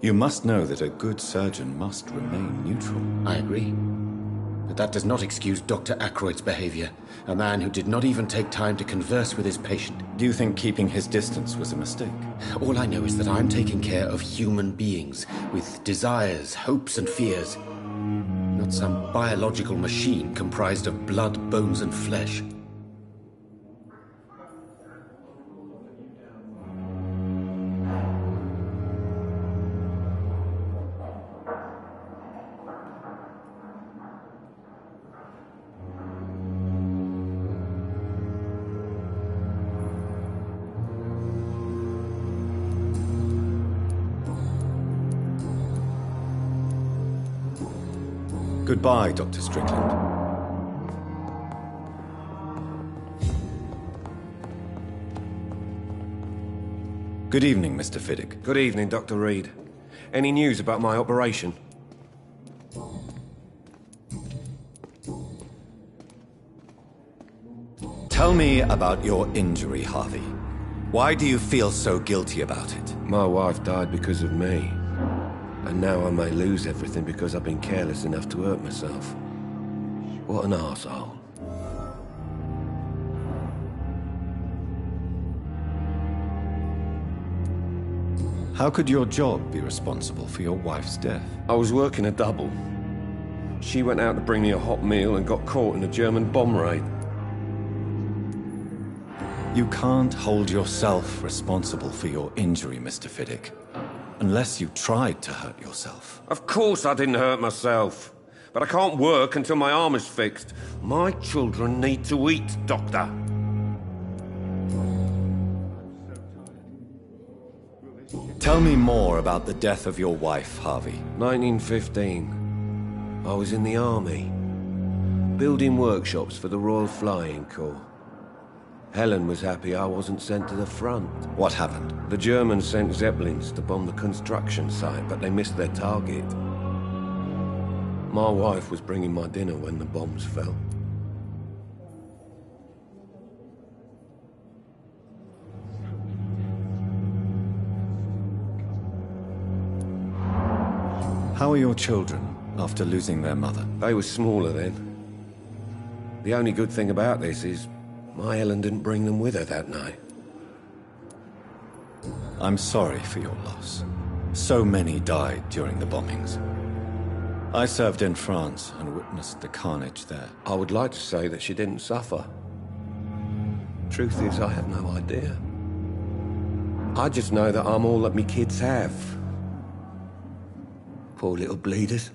You must know that a good surgeon must remain neutral.
I agree. But that does not excuse Dr. Aykroyd's behavior. A man who did not even take time to converse with his patient.
Do you think keeping his distance was a mistake?
All I know is that I'm taking care of human beings with desires, hopes, and fears. Not some biological machine comprised of blood, bones, and flesh.
Goodbye, Dr. Strickland. Good evening, Mr. Fiddick.
Good evening, Dr. Reed. Any news about my operation?
Tell me about your injury, Harvey. Why do you feel so guilty about it?
My wife died because of me. And now I may lose everything because I've been careless enough to hurt myself. What an arsehole.
How could your job be responsible for your wife's death?
I was working a double. She went out to bring me a hot meal and got caught in a German bomb raid.
You can't hold yourself responsible for your injury, Mr. Fiddick. Unless you tried to hurt yourself.
Of course I didn't hurt myself. But I can't work until my arm is fixed. My children need to eat, Doctor.
Tell me more about the death of your wife, Harvey.
1915. I was in the army. Building workshops for the Royal Flying Corps. Helen was happy I wasn't sent to the front.
What happened?
The Germans sent Zeppelins to bomb the construction site, but they missed their target. My wife was bringing my dinner when the bombs fell.
How are your children after losing their mother?
They were smaller then. The only good thing about this is my Helen didn't bring them with her that night.
I'm sorry for your loss. So many died during the bombings. I served in France and witnessed the carnage there.
I would like to say that she didn't suffer. Truth is, I have no idea. I just know that I'm all that me kids have. Poor little bleeders.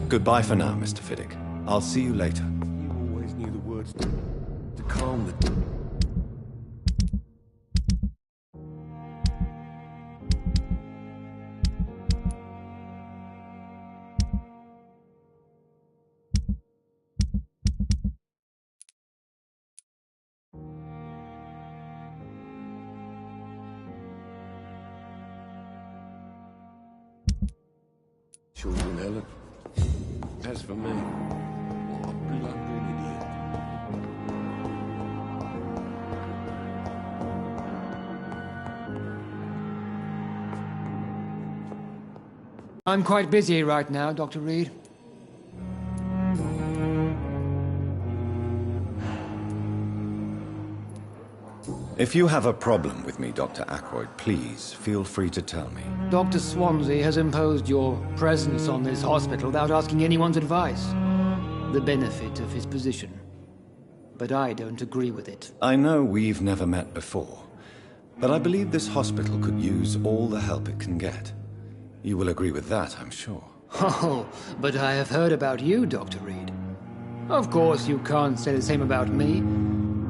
Goodbye for now, Mr. Fiddick. I'll see you later.
You always knew the words to calm the... Children, Helen. As for me, what a blundering idiot.
I'm quite busy right now, Dr. Reed.
If you have a problem with me, Dr. Ackroyd, please feel free to tell me.
Dr. Swansea has imposed your presence on this hospital without asking anyone's advice. The benefit of his position. But I don't agree with it.
I know we've never met before, but I believe this hospital could use all the help it can get. You will agree with that, I'm sure.
Oh, but I have heard about you, Dr. Reed. Of course, you can't say the same about me,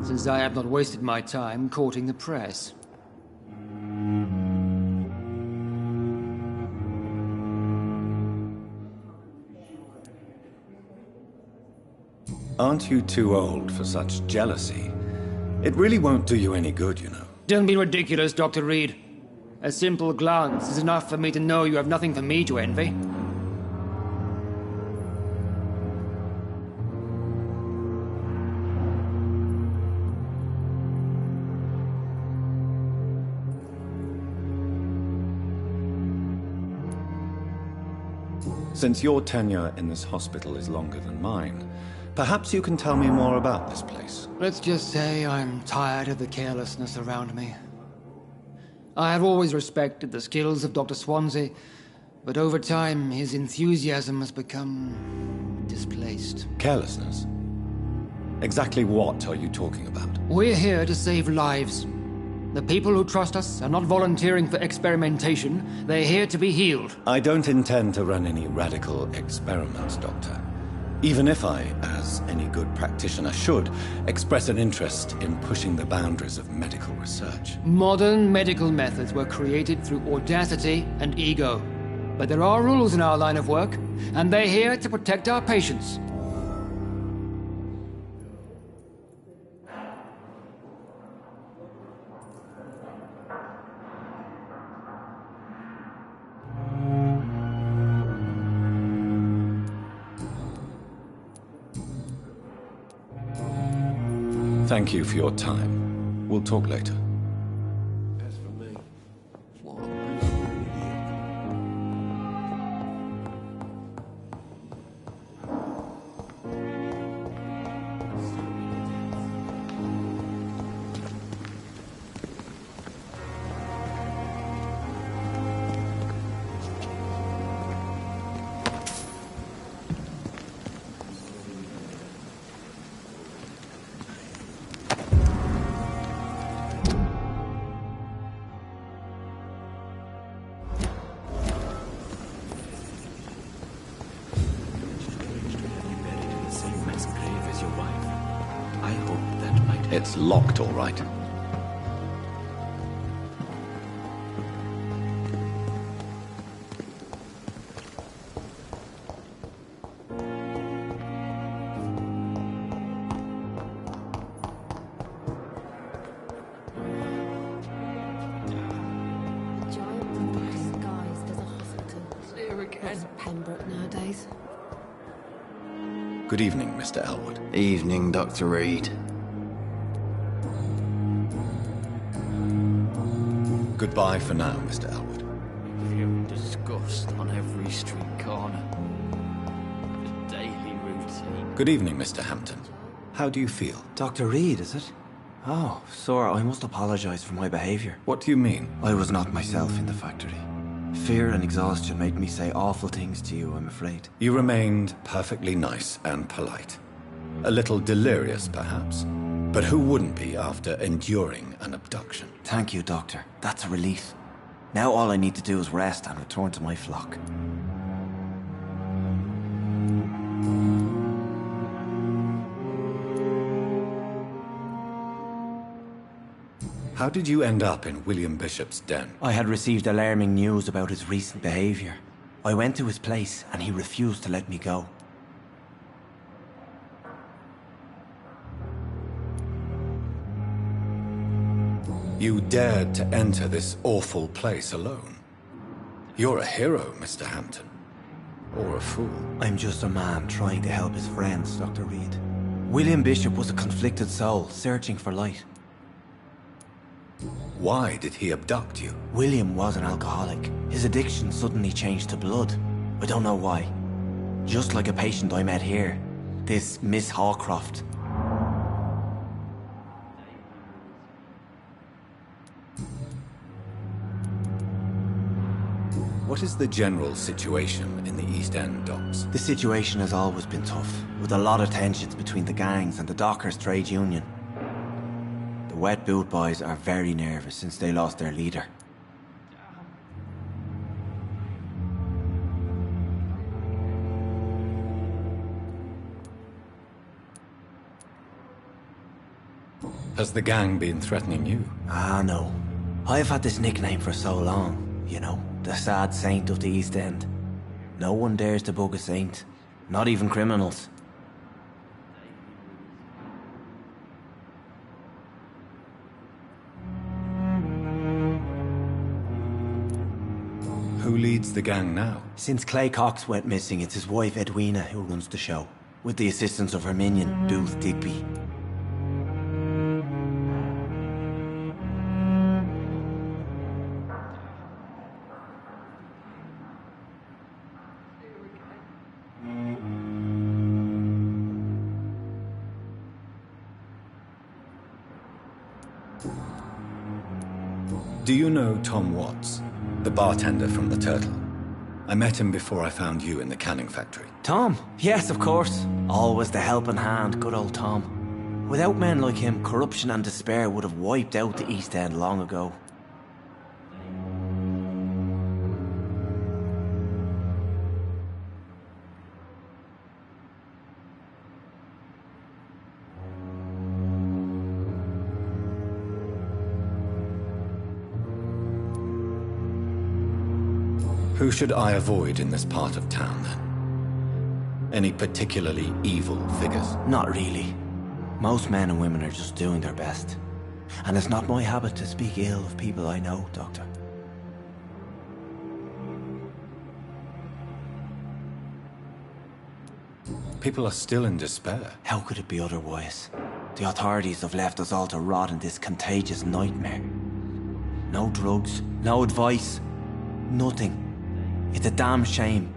since I have not wasted my time courting the press.
Aren't you too old for such jealousy? It really won't do you any good, you know.
Don't be ridiculous, Dr. Reed. A simple glance is enough for me to know you have nothing for me to envy.
Since your tenure in this hospital is longer than mine, perhaps you can tell me more about this place.
Let's just say I'm tired of the carelessness around me. I have always respected the skills of Dr. Swansea, but over time his enthusiasm has become displaced.
Carelessness? Exactly what are you talking about?
We're here to save lives. The people who trust us are not volunteering for experimentation. They're here to be healed.
I don't intend to run any radical experiments, Doctor. Even if I, as any good practitioner should, express an interest in pushing the boundaries of medical research.
Modern medical methods were created through audacity and ego. But there are rules in our line of work, and they're here to protect our patients.
Thank you for your time. We'll talk later.
As for me,
It's locked, all right.
Pembroke nowadays.
Good evening, Mr. Elwood.
Evening, Dr. Reed.
Goodbye for now, Mr. Elwood.
Viewing disgust on every street corner. The daily routine.
Good evening, Mr. Hampton. How do you feel?
Dr. Reed, is it? Oh, sir, I must apologize for my behavior.
What do you mean?
I was not myself in the factory. Fear and exhaustion made me say awful things to you, I'm afraid.
You remained perfectly nice and polite. A little delirious, perhaps. But who wouldn't be after enduring an abduction?
Thank you, Doctor. That's a relief. Now all I need to do is rest and return to my flock.
How did you end up in William Bishop's den?
I had received alarming news about his recent behavior. I went to his place and he refused to let me go.
You dared to enter this awful place alone. You're a hero, Mr. Hampton. Or a fool.
I'm just a man trying to help his friends, Dr. Reed. William Bishop was a conflicted soul, searching for light.
Why did he abduct you?
William was an alcoholic. His addiction suddenly changed to blood. I don't know why. Just like a patient I met here. This Miss Hawcroft.
What is the general situation in the East End docks?
The situation has always been tough, with a lot of tensions between the gangs and the Dockers' trade union. The Wet Boot Boys are very nervous since they lost their leader.
Has the gang been threatening you?
Ah, no. I've had this nickname for so long, you know. The sad saint of the East End. No one dares to bug a saint. Not even criminals.
Who leads the gang now?
Since Clay Cox went missing, it's his wife Edwina who runs the show. With the assistance of her minion, Booth Digby.
Do you know Tom Watts, the bartender from the Turtle? I met him before I found you in the canning factory.
Tom? Yes, of course. Always the helping hand, good old Tom. Without men like him, corruption and despair would have wiped out the East End long ago.
Who should I avoid in this part of town, then? Any particularly evil figures?
Not really. Most men and women are just doing their best. And it's not my habit to speak ill of people I know, Doctor.
People are still in despair.
How could it be otherwise? The authorities have left us all to rot in this contagious nightmare. No drugs, no advice, nothing. It's a damn shame.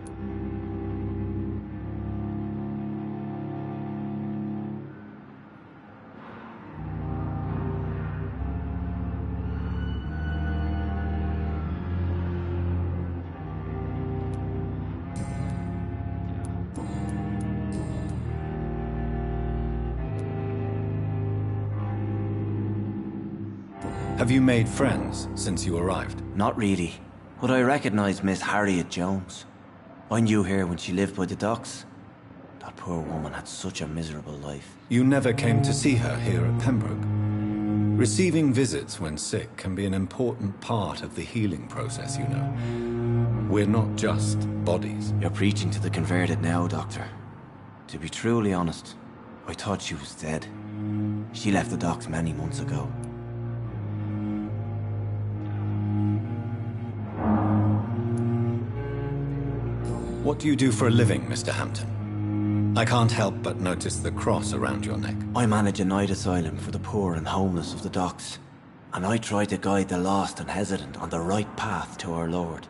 Have you made friends since you arrived?
Not really. But I recognize Miss Harriet Jones. I knew her when she lived by the docks. That poor woman had such a miserable life.
You never came to see her here at Pembroke. Receiving visits when sick can be an important part of the healing process, you know. We're not just bodies.
You're preaching to the converted now, Doctor. To be truly honest, I thought she was dead. She left the docks many months ago.
What do you do for a living, Mr. Hampton? I can't help but notice the cross around your neck.
I manage a night asylum for the poor and homeless of the docks. And I try to guide the lost and hesitant on the right path to our Lord.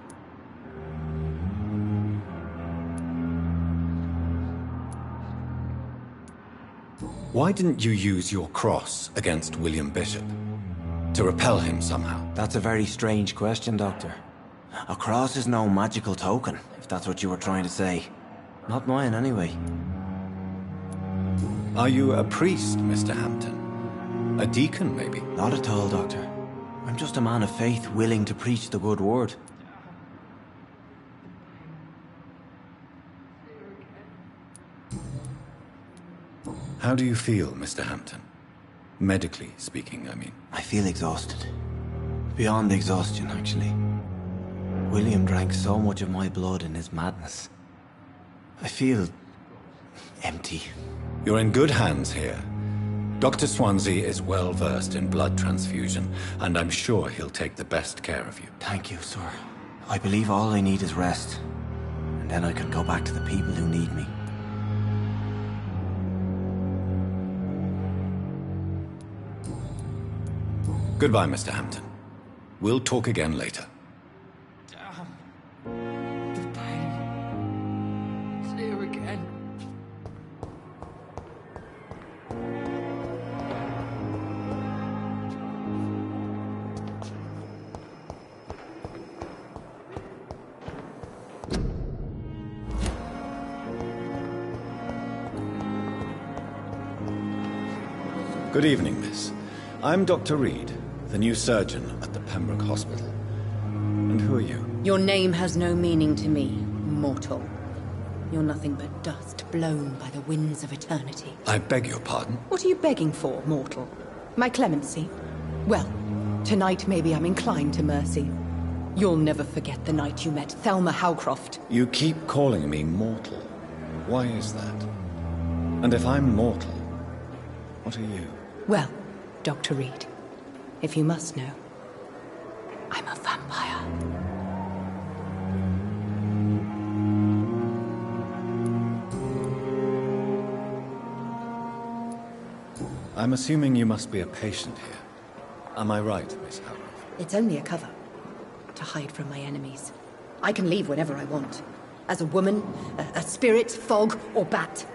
Why didn't you use your cross against William Bishop? To repel him somehow?
That's a very strange question, Doctor. A cross is no magical token, if that's what you were trying to say. Not mine, anyway.
Are you a priest, Mr. Hampton? A deacon, maybe?
Not at all, Doctor. I'm just a man of faith willing to preach the good word.
How do you feel, Mr. Hampton? Medically speaking, I mean.
I feel exhausted. Beyond exhaustion, actually. William drank so much of my blood in his madness. I feel empty.
You're in good hands here. Dr. Swansea is well versed in blood transfusion, and I'm sure he'll take the best care of you.
Thank you, sir. I believe all I need is rest, and then I can go back to the people who need me.
Goodbye, Mr. Hampton. We'll talk again later. Good evening, miss. I'm Dr. Reed, the new surgeon at the Pembroke Hospital. And who are you?
Your name has no meaning to me, mortal. You're nothing but dust blown by the winds of eternity.
I beg your pardon?
What are you begging for, mortal? My clemency? Well, tonight maybe I'm inclined to mercy. You'll never forget the night you met Thelma Howcroft.
You keep calling me mortal. Why is that? And if I'm mortal, what are you?
Well, Dr. Reed, if you must know, I'm a vampire.
I'm assuming you must be a patient here. Am I right, Miss Howard?
It's only a cover. To hide from my enemies. I can leave whenever I want. As a woman, a spirit, fog, or bat.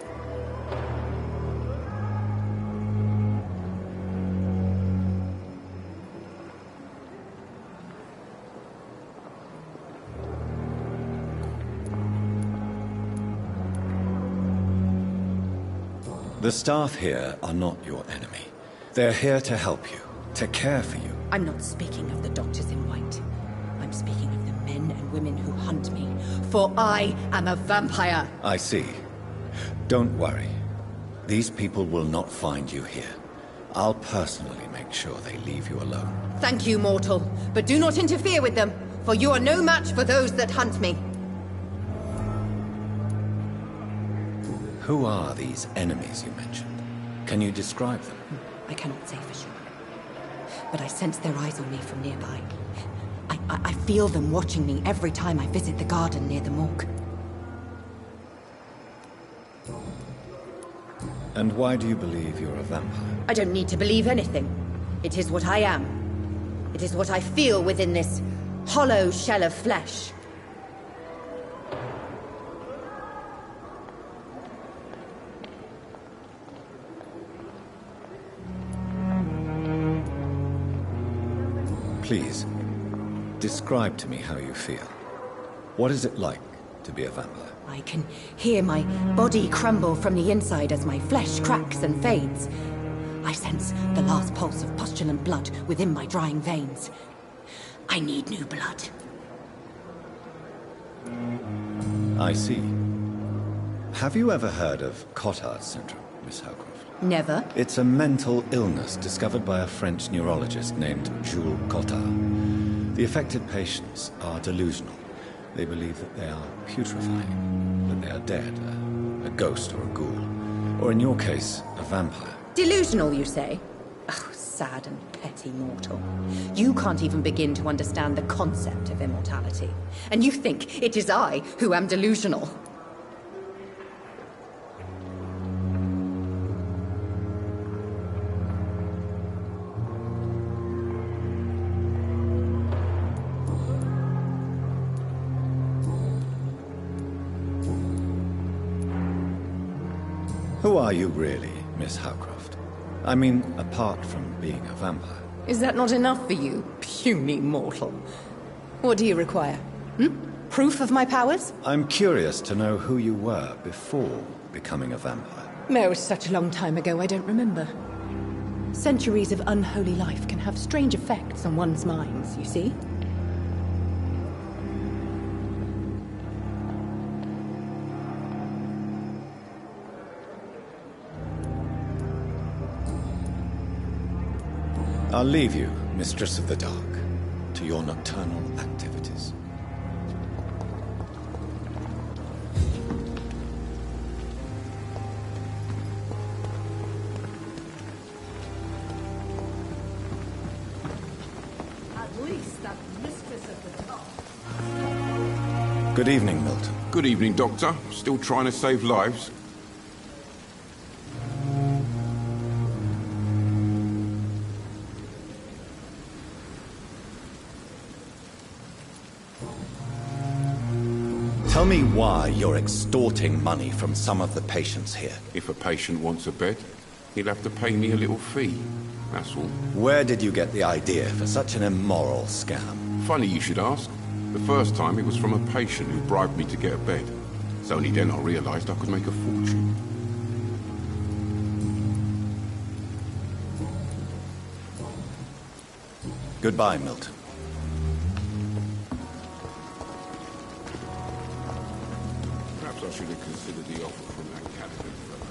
The staff here are not your enemy. They're here to help you, to care for you.
I'm not speaking of the doctors in white. I'm speaking of the men and women who hunt me, for I am a vampire.
I see. Don't worry. These people will not find you here. I'll personally make sure they leave you alone.
Thank you, mortal, but do not interfere with them, for you are no match for those that hunt me.
Who are these enemies you mentioned? Can you describe them?
I cannot say for sure, but I sense their eyes on me from nearby. I feel them watching me every time I visit the garden near the morgue.
And why do you believe you're a vampire?
I don't need to believe anything. It is what I am. It is what I feel within this hollow shell of flesh.
Please, describe to me how you feel. What is it like to be a vampire?
I can hear my body crumble from the inside as my flesh cracks and fades. I sense the last pulse of postulant blood within my drying veins. I need new blood.
I see. Have you ever heard of Cotard syndrome, Miss Howcroft?
Never.
It's a mental illness discovered by a French neurologist named Jules Cotard. The affected patients are delusional. They believe that they are putrefying, that they are dead, a ghost or a ghoul, or in your case, a vampire.
Delusional, you say? Oh, sad and petty mortal. You can't even begin to understand the concept of immortality. And you think it is I who am delusional.
Who are you really, Miss Howcroft? I mean, apart from being a vampire.
Is that not enough for you, puny mortal? What do you require? Proof of my powers?
I'm curious to know who you were before becoming a vampire.
It was such a long time ago, I don't remember. Centuries of unholy life can have strange effects on one's minds, you see?
I'll leave you, Mistress of the Dark, to your nocturnal activities.
At least that Mistress of the Dark.
Good evening, Milton.
Good evening, Doctor. Still trying to save lives?
Tell me why you're extorting money from some of the patients here.
If a patient wants a bed, he'll have to pay me a little fee. That's all.
Where did you get the idea for such an immoral scam?
Funny you should ask. The first time it was from a patient who bribed me to get a bed. It's only then I realized I could make a fortune.
Goodbye, Milton.
Perhaps I should have considered the offer from that Catholic fellow.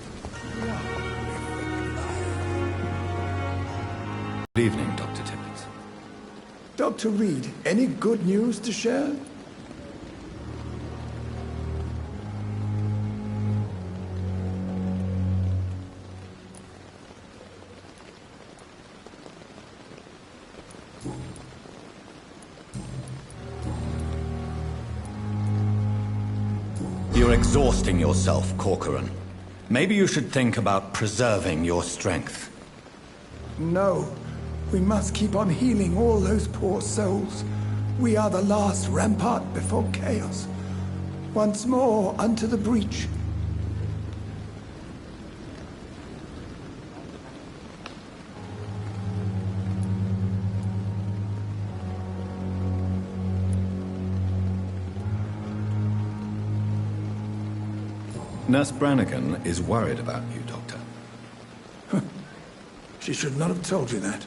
Good evening, Dr. Tippett.
Dr. Reed, any good news to share?
You're exhausting yourself, Corcoran. Maybe you should think about preserving your strength.
No. We must keep on healing all those poor souls. We are the last rampart before chaos. Once more unto the breach.
Nurse Brannigan is worried about you, Doctor.
She should not have told you that.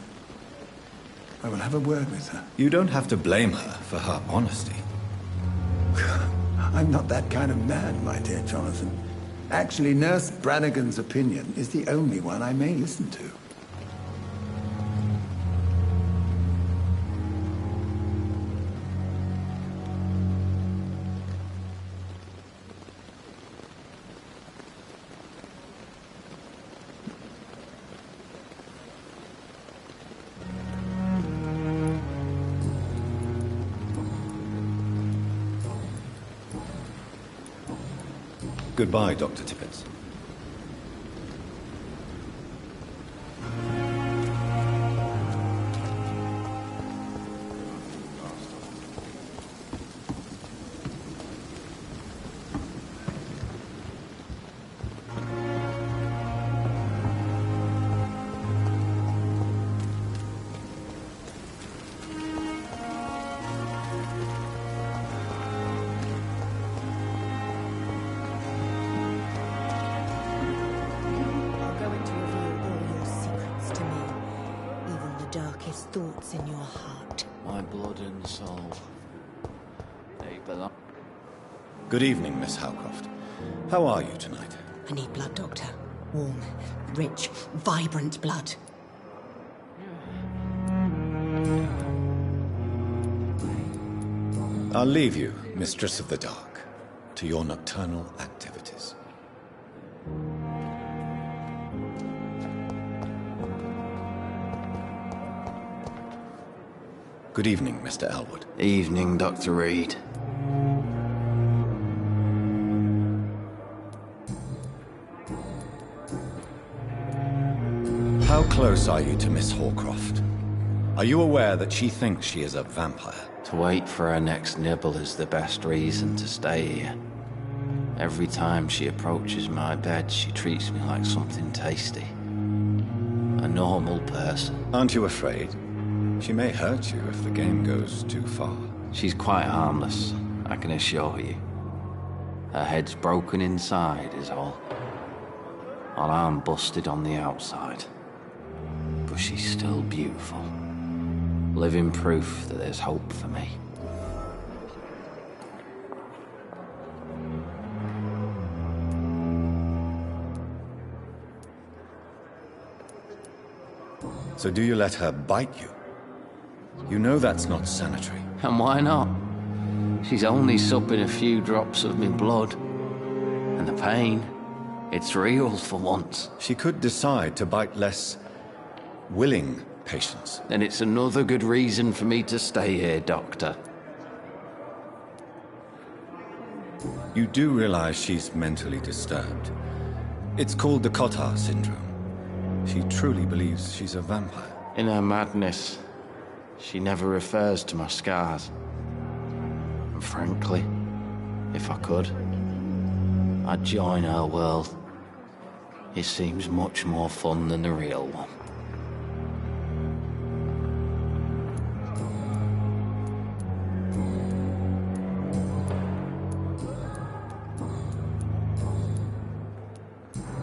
I will have a word with her.
You don't have to blame her for her honesty.
I'm not that kind of man, my dear Jonathan. Actually, Nurse Brannigan's opinion is the only one I may listen to.
Goodbye, Dr. Tippett.
Thoughts in your heart.
My blood and soul. They belong.
Good evening, Miss Howcroft. How are you tonight?
I need blood, Doctor. Warm, rich, vibrant blood.
I'll leave you, Mistress of the Dark, to your nocturnal activities. Good evening, Mr. Elwood.
Evening, Dr. Reed.
How close are you to Miss Hawcroft? Are you aware that she thinks she is a vampire?
To wait for her next nibble is the best reason to stay here. Every time she approaches my bed, she treats me like something tasty. A normal person.
Aren't you afraid? She may hurt you if the game goes too far.
She's quite harmless, I can assure you. Her head's broken inside is all. While I'm busted on the outside. But she's still beautiful. Living proof that there's hope for me.
So do you let her bite you? You know that's not sanitary.
And why not? She's only supping a few drops of me blood. And the pain, it's real for once.
She could decide to bite less willing patients.
Then it's another good reason for me to stay here, Doctor.
You do realize she's mentally disturbed. It's called the Cotard syndrome. She truly believes she's a vampire.
In her madness, she never refers to my scars. And frankly, if I could, I'd join her world. It seems much more fun than the real one.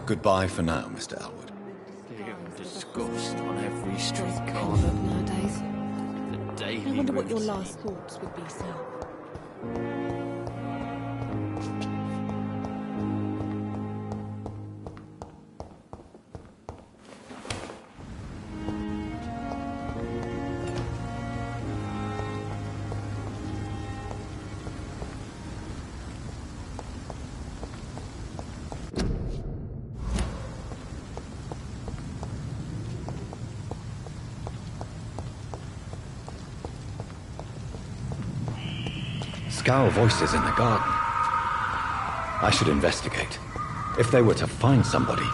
Goodbye for now, Mr. Elwood.
Disgust on every street corner
nowadays.
The daily
I wonder what your
routine.
last thoughts would be, sir.
Scowl voices in the garden. I should investigate. If they were to find somebody.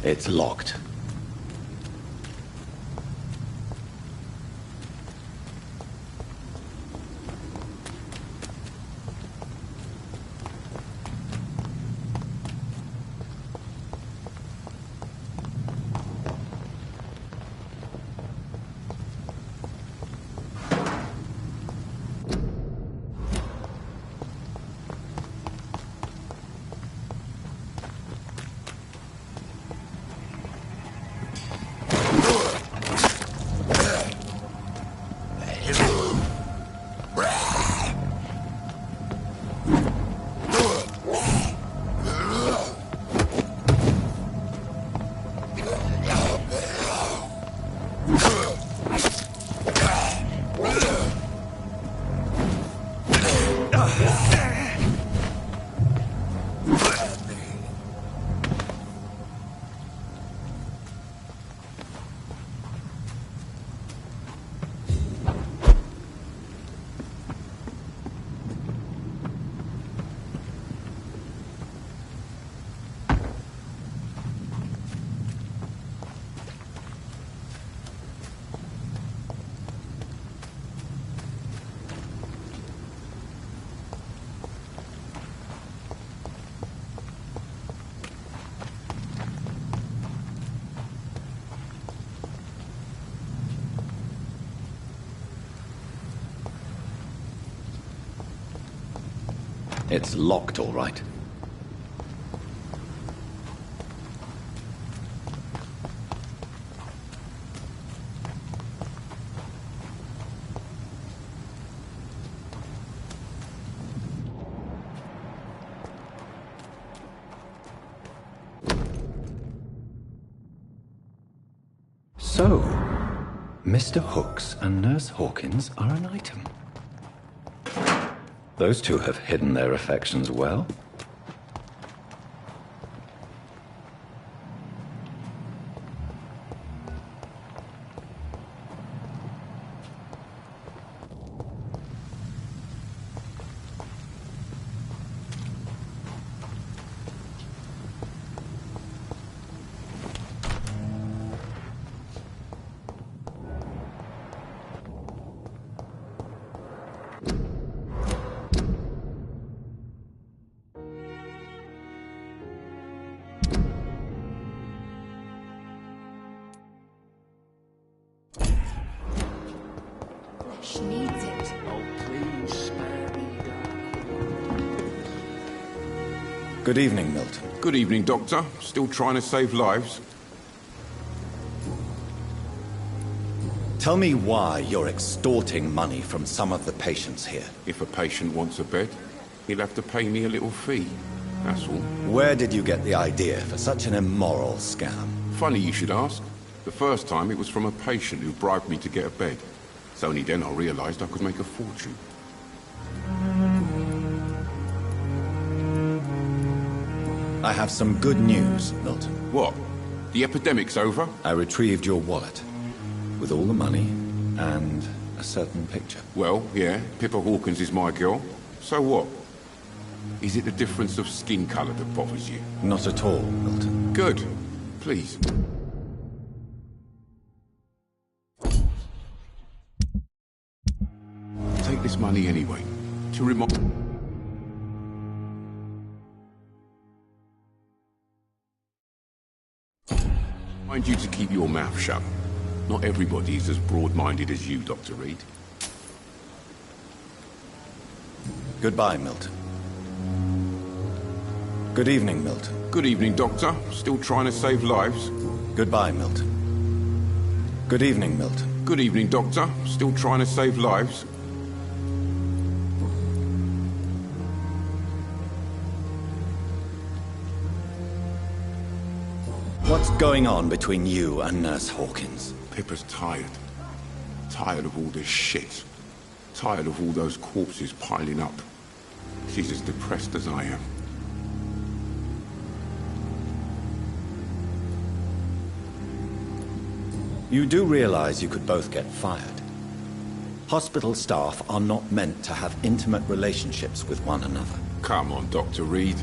It's locked. It's locked, all right. So, Mr. Hooks and Nurse Hawkins are an item. Those two have hidden their affections well.
She needs it.
Oh, please spare me,
Good evening, Milton.
Good evening, Doctor. Still trying to save lives?
Tell me why you're extorting money from some of the patients here.
If a patient wants a bed, he'll have to pay me a little fee. That's all.
Where did you get the idea for such an immoral scam?
Funny you should ask. The first time it was from a patient who bribed me to get a bed. It's only then I realized I could make a fortune.
I have some good news, Milton.
What? The epidemic's over?
I retrieved your wallet, with all the money and a certain picture.
Well, yeah, Pippa Hawkins is my girl. So what? Is it the difference of skin color that bothers you?
Not at all, Milton.
Good. Please. Take this money anyway, to remind... Mind you to keep your mouth shut. Not everybody is as broad-minded as you, Dr. Reed.
Goodbye, Milton. Good evening, Milton.
Good evening, Doctor. Still trying to save lives?
Goodbye, Milton. Good evening, Milton.
Good evening, Doctor. Still trying to save lives?
What's going on between you and Nurse Hawkins?
Pippa's tired. Tired of all this shit. Tired of all those corpses piling up. She's as depressed as I am.
You do realize you could both get fired. Hospital staff are not meant to have intimate relationships with one another.
Come on, Dr. Reed.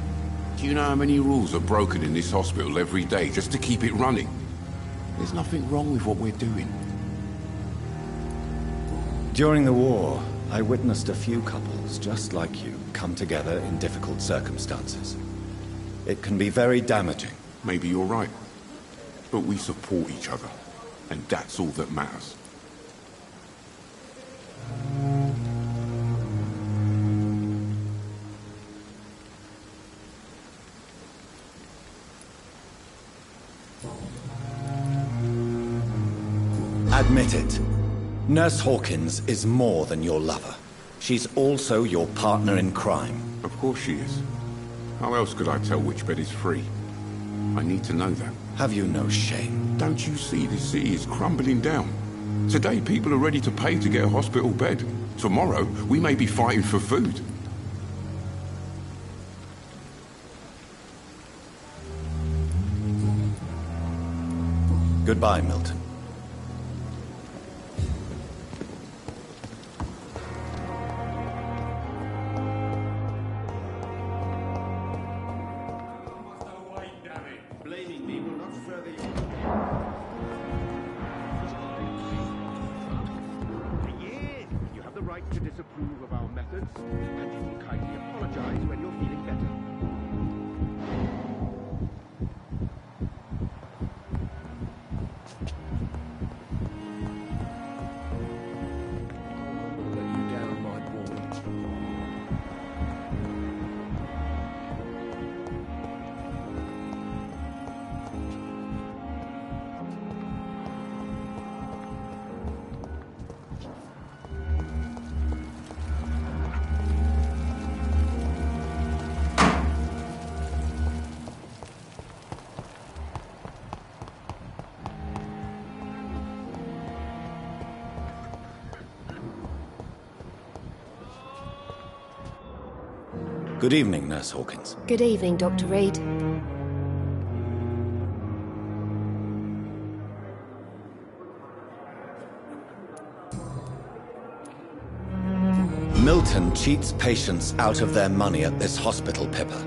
Do you know how many rules are broken in this hospital every day just to keep it running? There's nothing wrong with what we're doing.
During the war, I witnessed a few couples just like you come together in difficult circumstances. It can be very damaging.
Maybe you're right. But we support each other, and that's all that matters.
Admit it. Nurse Hawkins is more than your lover. She's also your partner in crime.
Of course she is. How else could I tell which bed is free? I need to know that.
Have you no shame?
Don't you see the city is crumbling down? Today people are ready to pay to get a hospital bed. Tomorrow we may be fighting for food.
Goodbye, Milton.
To disapprove of our methods, and you will kindly apologize when you're feeling better.
Let you down, my boy.
Good evening, Nurse Hawkins.
Good evening, Dr. Reed.
Milton cheats patients out of their money at this hospital, Pippa.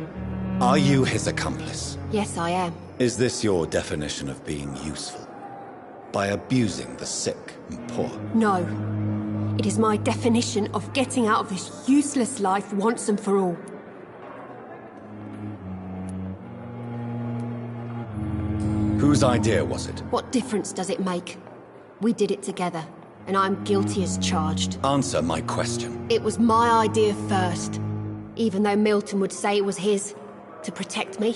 Are you his accomplice?
Yes, I am.
Is this your definition of being useful? By abusing the sick and poor?
No. It is my definition of getting out of this useless life once and for all.
Whose idea was it?
What difference does it make? We did it together, and I'm guilty as charged.
Answer my question.
It was my idea first, even though Milton would say it was his, to protect me.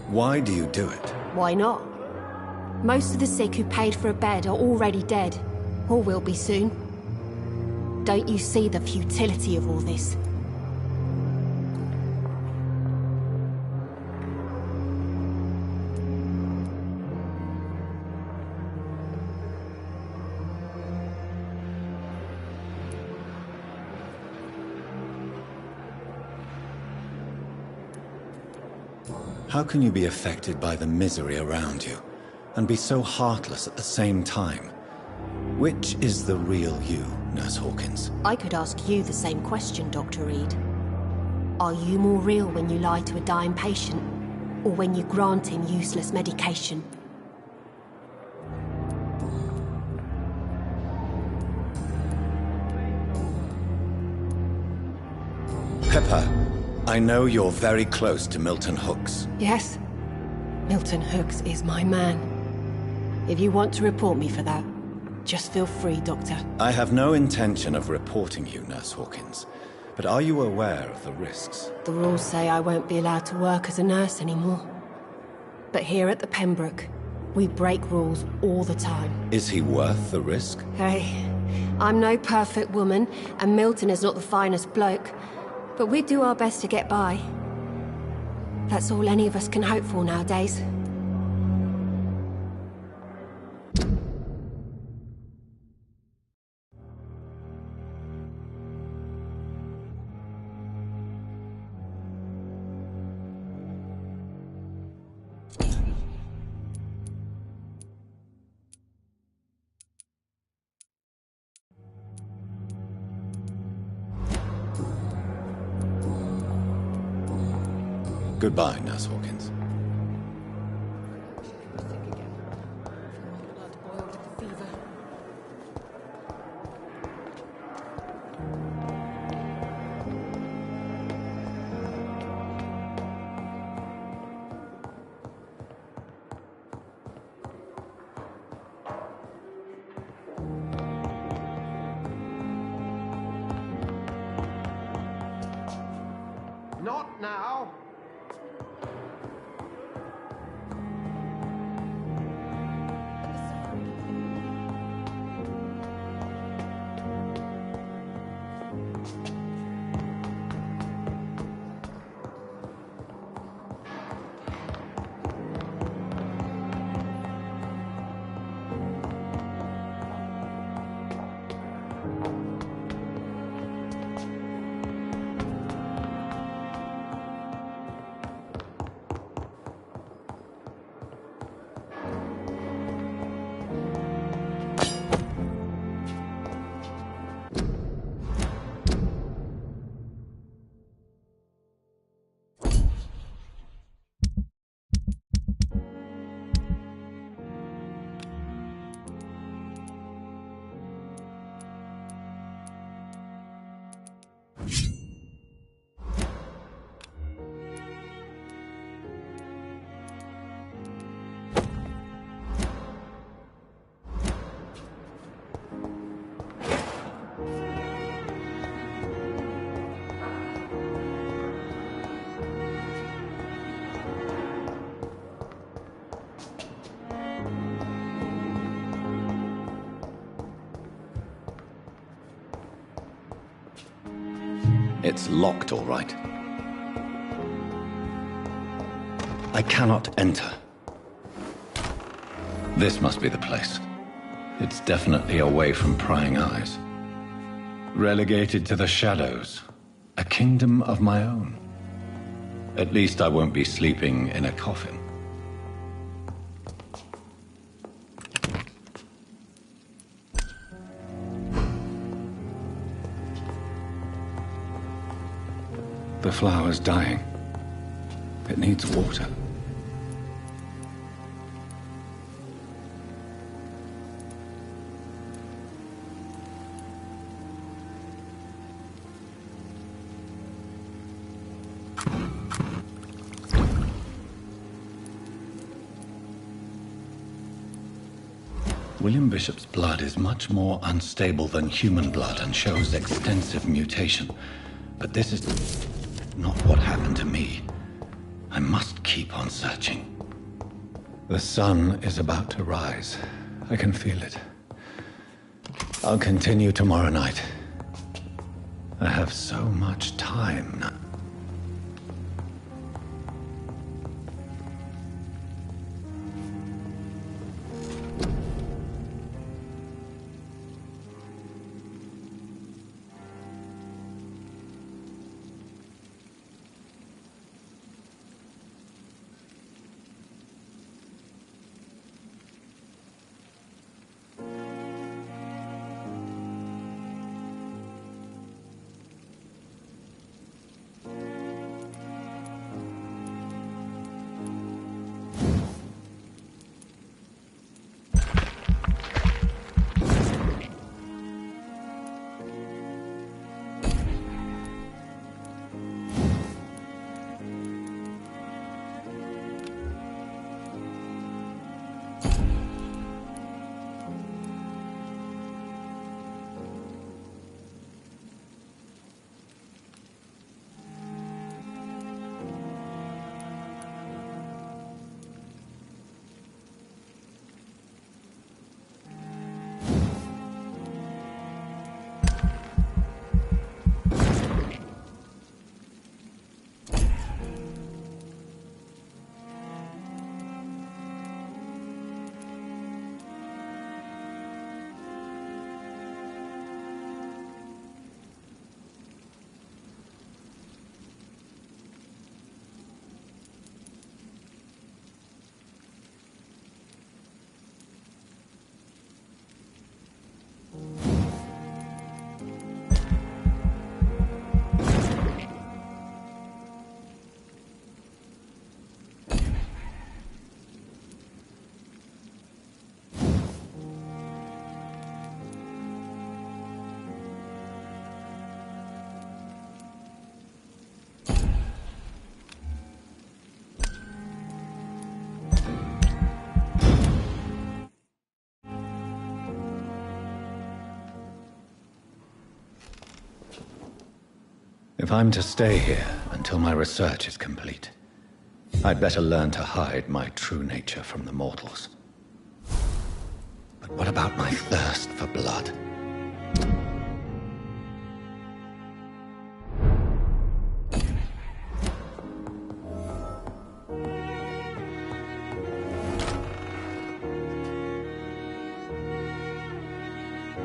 Why do you do it?
Why not? Most of the sick who paid for a bed are already dead, or will be soon. Don't you see the futility of all this?
How can you be affected by the misery around you, and be so heartless at the same time? Which is the real you, Nurse Hawkins?
I could ask you the same question, Dr. Reed. Are you more real when you lie to a dying patient, or when you grant him useless medication?
Pippa, I know you're very close to Milton Hooks.
Yes. Milton Hooks is my man. If you want to report me for that, just feel free, Doctor.
I have no intention of reporting you, Nurse Hawkins. But are you aware of the risks?
The rules say I won't be allowed to work as a nurse anymore. But here at the Pembroke, we break rules all the time.
Is he worth the risk?
Hey, I'm no perfect woman, and Milton is not the finest bloke. But we do our best to get by. That's all any of us can hope for nowadays.
Goodbye, Nurse Hawkins.
Not now!
It's locked, all right. I cannot enter. This must be the place. It's definitely away from prying eyes. Relegated to the shadows. A kingdom of my own. At least I won't be sleeping in a coffin. The flower's dying. It needs water. William Bishop's blood is much more unstable than human blood and shows extensive mutation. But this is not what happened to me. I must keep on searching. The sun is about to rise. I can feel it. I'll continue tomorrow night. I have so much time now. If I'm to stay here until my research is complete, I'd better learn to hide my true nature from the mortals. But what about my thirst for blood?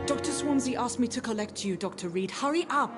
Dr. Swansea asked me to collect you, Dr. Reed. Hurry up!